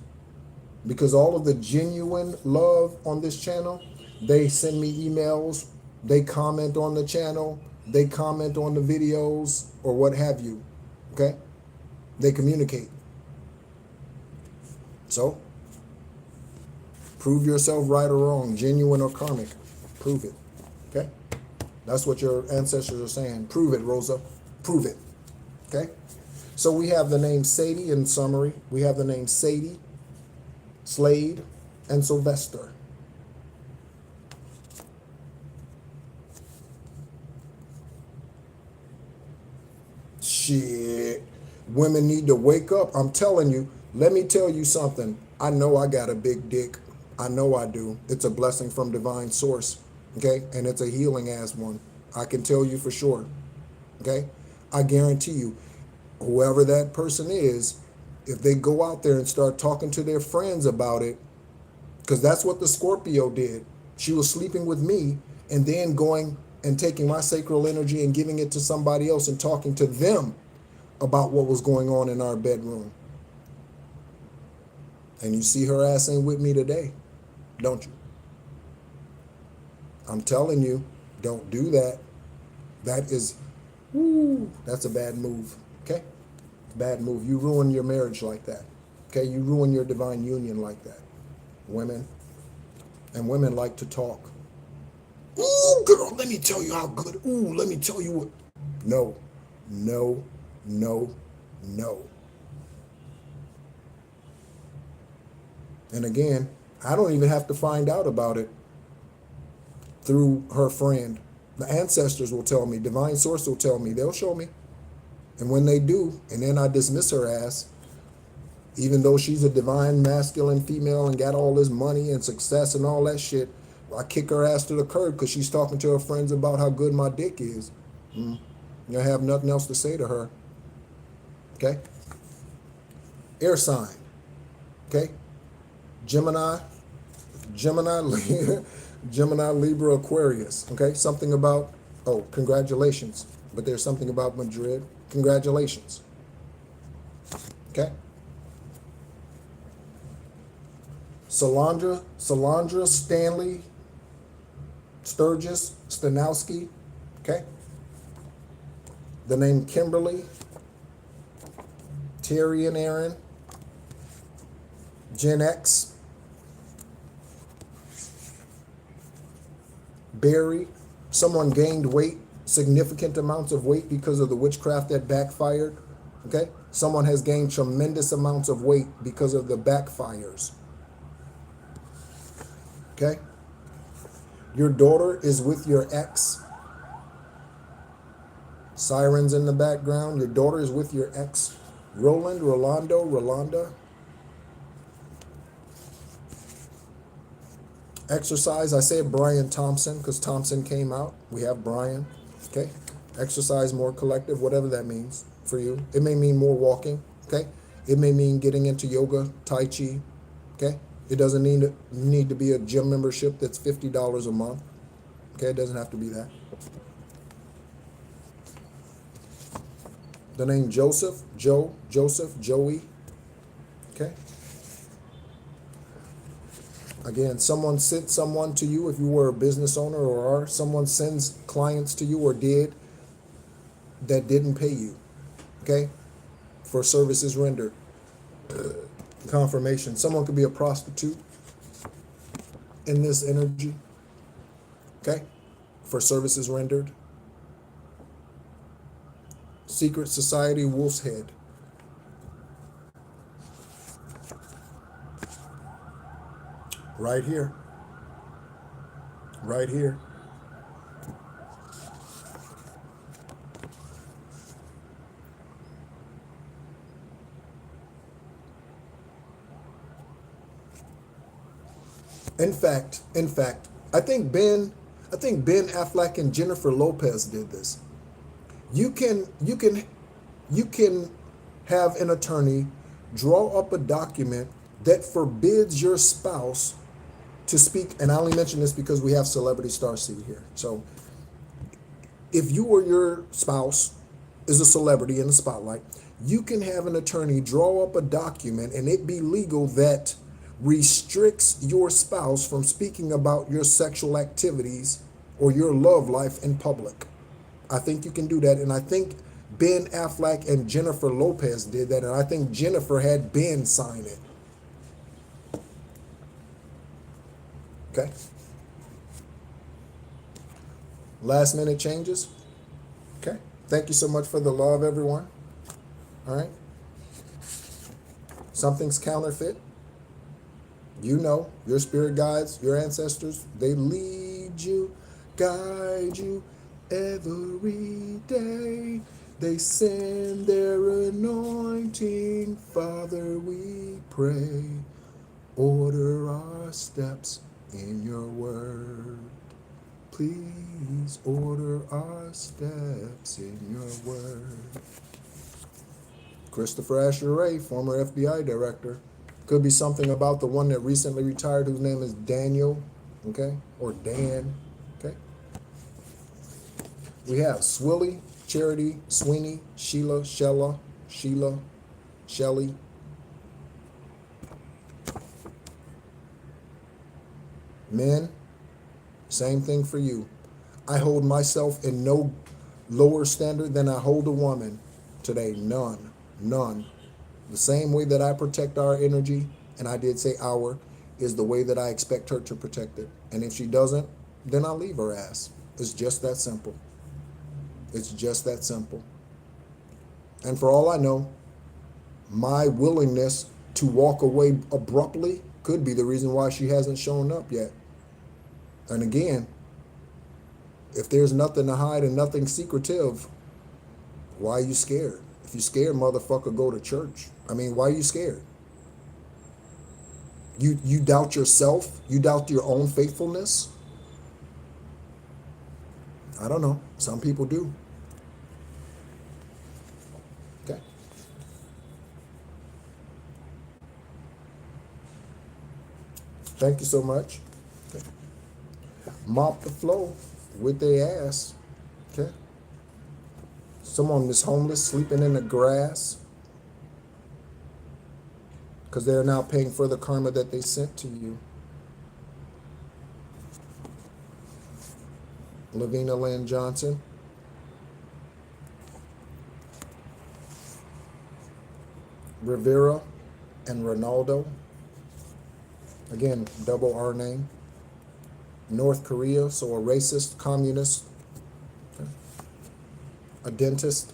Because all of the genuine love on this channel, they send me emails, they comment on the channel, they comment on the videos, or what have you. Okay? They communicate. So, prove yourself right or wrong, genuine or karmic. Prove it. Okay? That's what your ancestors are saying. Prove it, Rosa. Prove it. Okay? So we have the name Sadie in summary. We have the name Sadie, Slade, and Sylvester. Shit. Women need to wake up. I'm telling you. Let me tell you something. I know I got a big dick. I know I do. It's a blessing from divine source. Okay? And it's a healing ass one. I can tell you for sure. Okay? I guarantee you, whoever that person is, if they go out there and start talking to their friends about it, because that's what the Scorpio did. She was sleeping with me and then going and taking my sacral energy and giving it to somebody else and talking to them about what was going on in our bedroom. And you see her ass ain't with me today, don't you? I'm telling you, don't do that. That is, that's a bad move, okay? Bad move. You ruin your marriage like that, okay? You ruin your divine union like that. Women. And women like to talk. Ooh, girl, let me tell you how good. Ooh, let me tell you what. No, no, no, no. And again, I don't even have to find out about it through her friend. The ancestors will tell me. Divine source will tell me. They'll show me. And when they do, and then I dismiss her ass, even though she's a divine masculine female and got all this money and success and all that shit, I kick her ass to the curb because she's talking to her friends about how good my dick is. I have nothing else to say to her. Okay? Air sign. Okay? Gemini, Libra, Aquarius. Okay? Something about, oh, congratulations. But there's something about Madrid. Congratulations. Okay? Solandra Stanley Sturgis Stanowski. Okay. The name Kimberly, Terry and Aaron, Gen X, Barry. Someone gained weight, significant amounts of weight because of the witchcraft that backfired. Okay. Someone has gained tremendous amounts of weight because of the backfires. Okay. Your daughter is with your ex. Sirens in the background. Your daughter is with your ex. Roland, Rolando, Rolanda. Exercise. I said Brian Thompson because Thompson came out. We have Brian. Okay. Exercise more collective, whatever that means for you. It may mean more walking. Okay. It may mean getting into yoga, Tai Chi. Okay. It doesn't need to be a gym membership that's $50 a month. Okay. It doesn't have to be that. The name Joseph, Joe, Joseph, Joey. Okay. Again, someone sent someone to you if you were a business owner or are. Someone sends clients to you or did that didn't pay you. Okay. For services rendered. Confirmation. Someone could be a prostitute in this energy. Okay. For services rendered. Secret Society, Wolf's Head. Right here. Right here. In fact, I think Ben Affleck and Jennifer Lopez did this. You can have an attorney draw up a document that forbids your spouse to speak, and I only mention this because we have Celebrity Starseed here. So if you or your spouse is a celebrity in the spotlight, you can have an attorney draw up a document and it be legal that restricts your spouse from speaking about your sexual activities or your love life in public. I think you can do that, and I think Ben Affleck and Jennifer Lopez did that, and I think Jennifer had Ben sign it. Okay. Last minute changes. Okay. Thank you so much for the love, everyone. All right. Something's counterfeit. You know, your spirit guides, your ancestors, they lead you, guide you every day. They send their anointing. Father, we pray. Order our steps in your word. Please order our steps in your word. Christopher Asher Ray, former FBI director. Could be something about the one that recently retired whose name is Daniel, okay? Or Dan, okay? We have Swilly, Charity, Sweeney, Sheila, Shelley. Men, same thing for you. I hold myself in no lower standard than I hold a woman today. None. The same way that I protect our energy, and I did say our, is the way that I expect her to protect it. And if she doesn't, then I'll leave her ass. It's just that simple. It's just that simple. And for all I know, my willingness to walk away abruptly could be the reason why she hasn't shown up yet. And again, if there's nothing to hide and nothing secretive, why are you scared? If you're scared, motherfucker, go to church. I mean, why are you scared? You doubt yourself? You doubt your own faithfulness? I don't know. Some people do. Okay. Thank you so much. Okay. Mop the floor with their ass. Okay. Someone is homeless, sleeping in the grass. because they're now paying for the karma that they sent to you. Lavina Lynn Johnson. Rivera and Ronaldo. Again, double R name. North Korea, so a racist, communist. Okay. A dentist.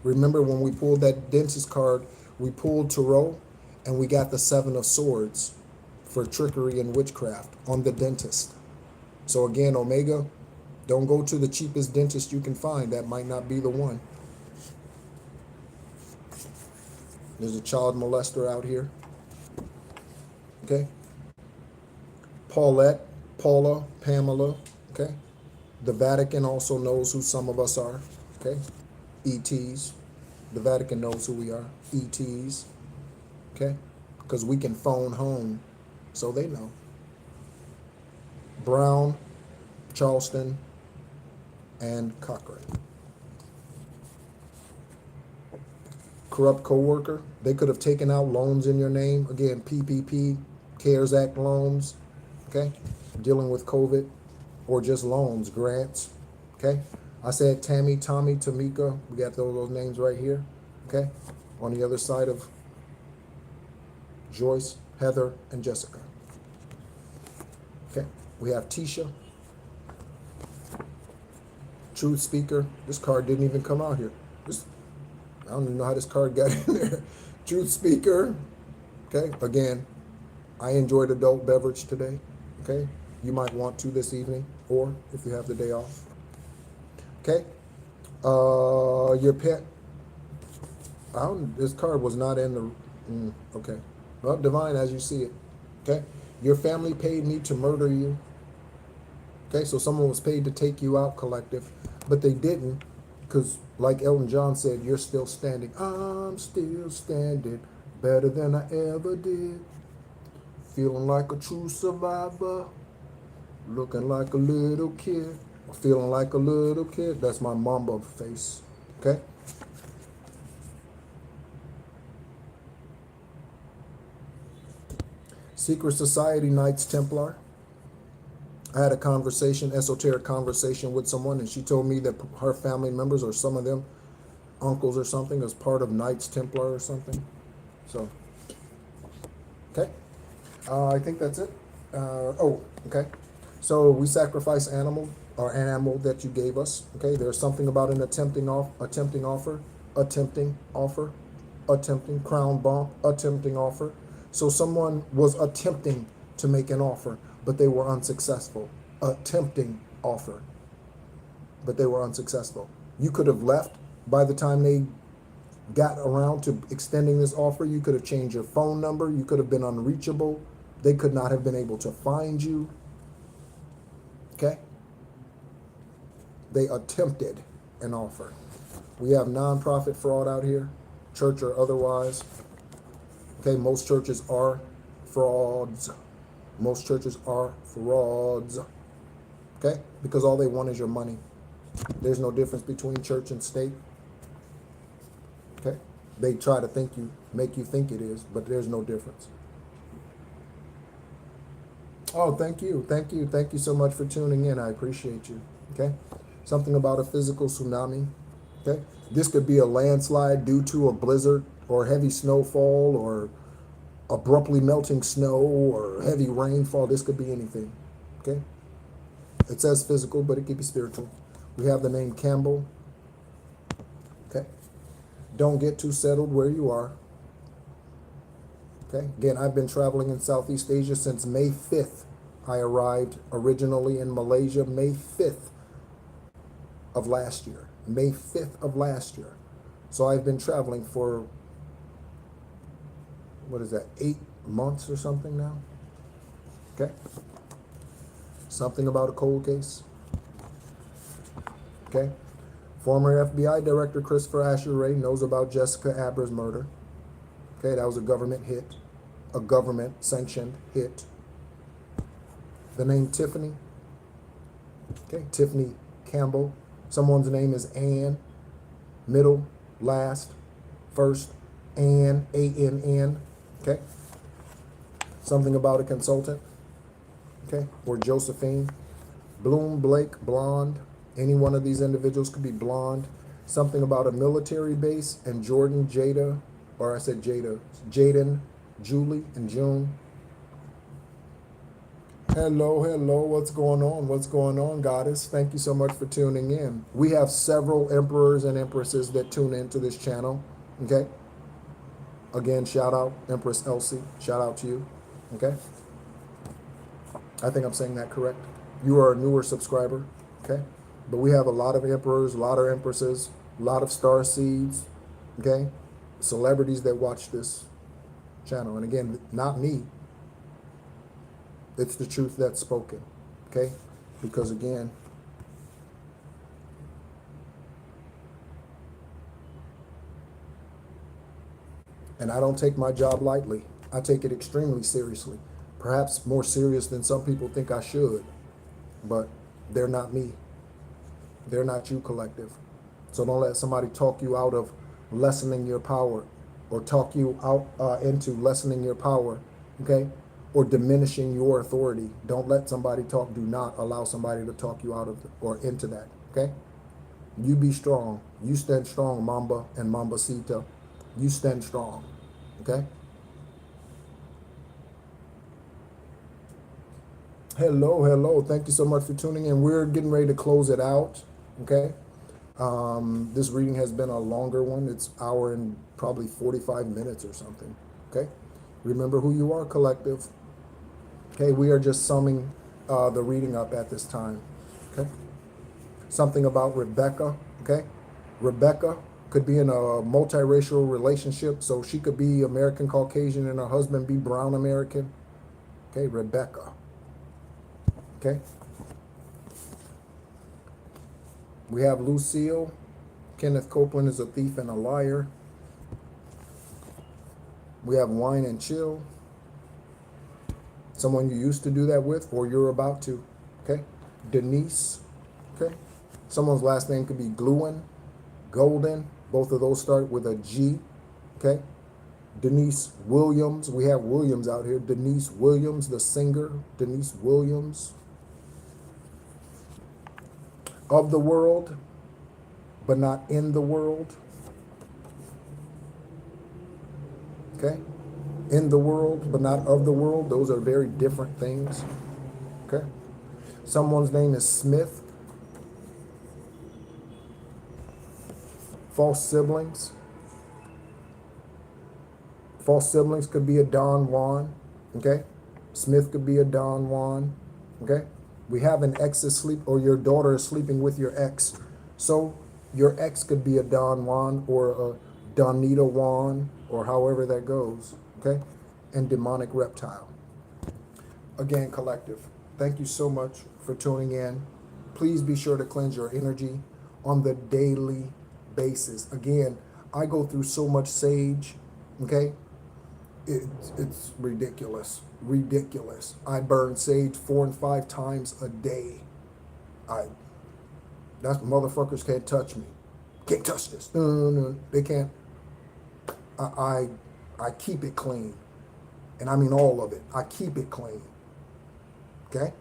Remember when we pulled that dentist card, we pulled Tarot, and we got the 7 of Swords for trickery and witchcraft on the dentist. So again, Omega, don't go to the cheapest dentist you can find. That might not be the one. There's a child molester out here. Okay. Paulette, Paula, Pamela. Okay. The Vatican also knows who some of us are. Okay. ETs. The Vatican knows who we are. ETs. Okay. Because we can phone home, so they know. Brown, Charleston, and Cochran. Corrupt co-worker. They could have taken out loans in your name. Again, PPP, CARES Act loans. Okay. Dealing with COVID, or just loans, grants. Okay. I said Tammy, Tommy, Tamika. We got those names right here. Okay. On the other side of Joyce, Heather, and Jessica. Okay. We have Tisha. Truth Speaker. This card didn't even come out here. I don't even know how this card got in there. Truth Speaker. Okay. Again, I enjoyed adult beverage today. Okay. You might want to this evening, or if you have the day off. Okay. Your pet. This card was not in the. Okay. Well, divine as you see it. Okay. Your family paid me to murder you. Okay. So someone was paid to take you out, collective, but they didn't, because like Elton John said, you're still standing. I'm still standing, better than I ever did. Feeling like a true survivor. Looking like a little kid. Feeling like a little kid. That's my Mamba face. Okay? Secret Society Knights Templar. I had a conversation, esoteric conversation with someone, and she told me that her family members, or some of them, uncles or something, is part of Knights Templar or something. So, okay. I think that's it. Okay. So we sacrifice animal that you gave us. Okay. There's something about an attempting offer, crown bump, attempting offer. So someone was attempting to make an offer, but they were unsuccessful. Attempting offer, but they were unsuccessful. You could have left by the time they got around to extending this offer. You could have changed your phone number. You could have been unreachable. They could not have been able to find you. Okay? They attempted an offer. We have nonprofit fraud out here, church or otherwise. Okay, most churches are frauds. Most churches are frauds. Okay? Because all they want is your money. There's no difference between church and state. Okay? They try to make you think it is, but there's no difference. Oh, thank you. Thank you. Thank you so much for tuning in. I appreciate you. Okay? Something about a physical tsunami. Okay? This could be a landslide due to a blizzard or heavy snowfall or abruptly melting snow or heavy rainfall. This could be anything. Okay? It says physical, but it could be spiritual. We have the name Campbell. Okay? Don't get too settled where you are. Okay? Again, I've been traveling in Southeast Asia since May 5th. I arrived originally in Malaysia May 5th of last year. May 5th of last year. So I've been traveling for, 8 months or something now? Okay? Something about a cold case. Okay? Former FBI Director Christopher Asher Ray knows about Jessica Abra's murder. Okay, that was a government hit. A government-sanctioned hit. The name Tiffany. Okay, Tiffany Campbell. Someone's name is Ann. Middle, last, first, Ann, A-N-N, okay? Something about a consultant, okay? Or Josephine. Bloom, Blake, blonde. Any one of these individuals could be blonde. Something about a military base, and Jordan, Jada, or I said Jada, Jaden, Julie, and June. Hello, hello, what's going on? What's going on, goddess? Thank you so much for tuning in. We have several emperors and empresses that tune into this channel, okay? Again, shout out, Empress Elsie, shout out to you, okay? I think I'm saying that correct. You are a newer subscriber, okay? But we have a lot of emperors, a lot of empresses, a lot of star seeds, okay? Celebrities that watch this channel. And again, not me. It's the truth that's spoken, okay? Because again, and I don't take my job lightly. I take it extremely seriously. Perhaps more serious than some people think I should. But they're not me. They're not you, collective. So don't let somebody talk you out of lessening your power, or talk you out into lessening your power, okay? Or diminishing your authority. Don't let somebody talk. Do not allow somebody to talk you out of or into that, okay? You be strong. You stand strong, Mamba and Mambasita. You stand strong, okay? Hello, hello. Thank you so much for tuning in. We're getting ready to close it out, okay? This reading has been a longer one. It's an hour and probably 45 minutes or something, okay? Remember who you are, collective. Okay, we are just summing the reading up at this time, okay? Something about Rebecca, okay? Rebecca could be in a multiracial relationship, so she could be American Caucasian and her husband be brown American, okay? Rebecca, okay? We have Lucille. Kenneth Copeland is a thief and a liar. We have Wine and Chill. Someone you used to do that with, or you're about to, okay? Denise, okay? Someone's last name could be Gluen, Golden. Both of those start with a G, okay? Denise Williams. We have Williams out here. Denise Williams, the singer. Denise Williams. Of the world, but not in the world, okay? In the world, but not of the world. Those are very different things, okay? Someone's name is Smith. False siblings. False siblings could be a Don Juan, okay? Smith could be a Don Juan, okay? We have an ex is sleep, or your daughter is sleeping with your ex. So your ex could be a Don Juan or a Donita Juan, or however that goes, okay? And demonic reptile. Again, collective, thank you so much for tuning in. Please be sure to cleanse your energy on the daily basis. Again, I go through so much sage, okay? It's ridiculous, ridiculous. I burn sage 4 and 5 times a day. That's motherfuckers can't touch me. Can't touch this. No, they can't. I keep it clean, and I mean all of it. I keep it clean. Okay.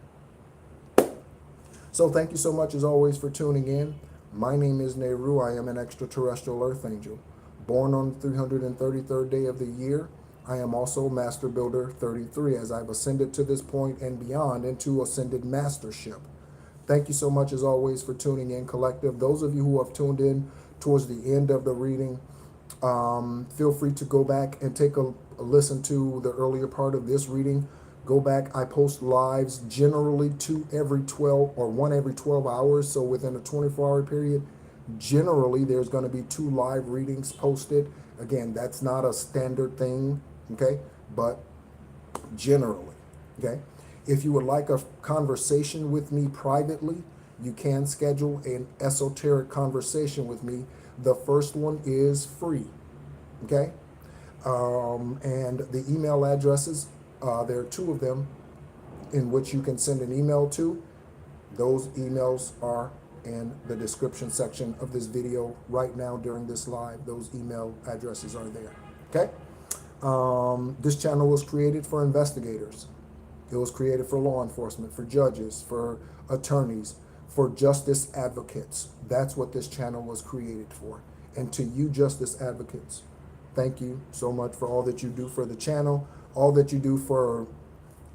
So thank you so much as always for tuning in. My name is NEHRU. I am an extraterrestrial earth angel, born on the 333rd day of the year. I am also Master Builder 33, as I've ascended to this point and beyond into ascended mastership. Thank you so much as always for tuning in, collective. Those of you who have tuned in towards the end of the reading, feel free to go back and take a listen to the earlier part of this reading. Go back. I post lives generally 2 every 12 or 1 every 12 hours. So within a 24-hour period, generally there's going to be 2 live readings posted. Again, that's not a standard thing, okay? But generally, okay? If you would like a conversation with me privately, you can schedule an esoteric conversation with me. The first one is free, okay? And the email addresses, there are 2 of them in which you can send an email to. Those emails are in the description section of this video right now during this live. Those email addresses are there. Okay? This channel was created for investigators. It was created for law enforcement, for judges, for attorneys, for justice advocates. That's what this channel was created for. And to you justice advocates, thank you so much for all that you do for the channel, all that you do for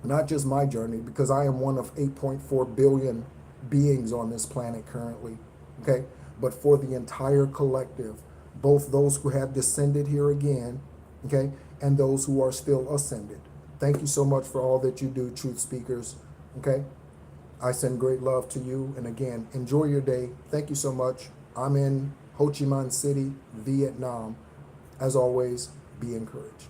not just my journey, because I am one of 8.4 billion beings on this planet currently, okay? But for the entire collective, both those who have descended here again, okay, and those who are still ascended. Thank you so much for all that you do, truth speakers, okay? I send great love to you. And again, enjoy your day. Thank you so much. I'm in Ho Chi Minh City, Vietnam. As always, be encouraged.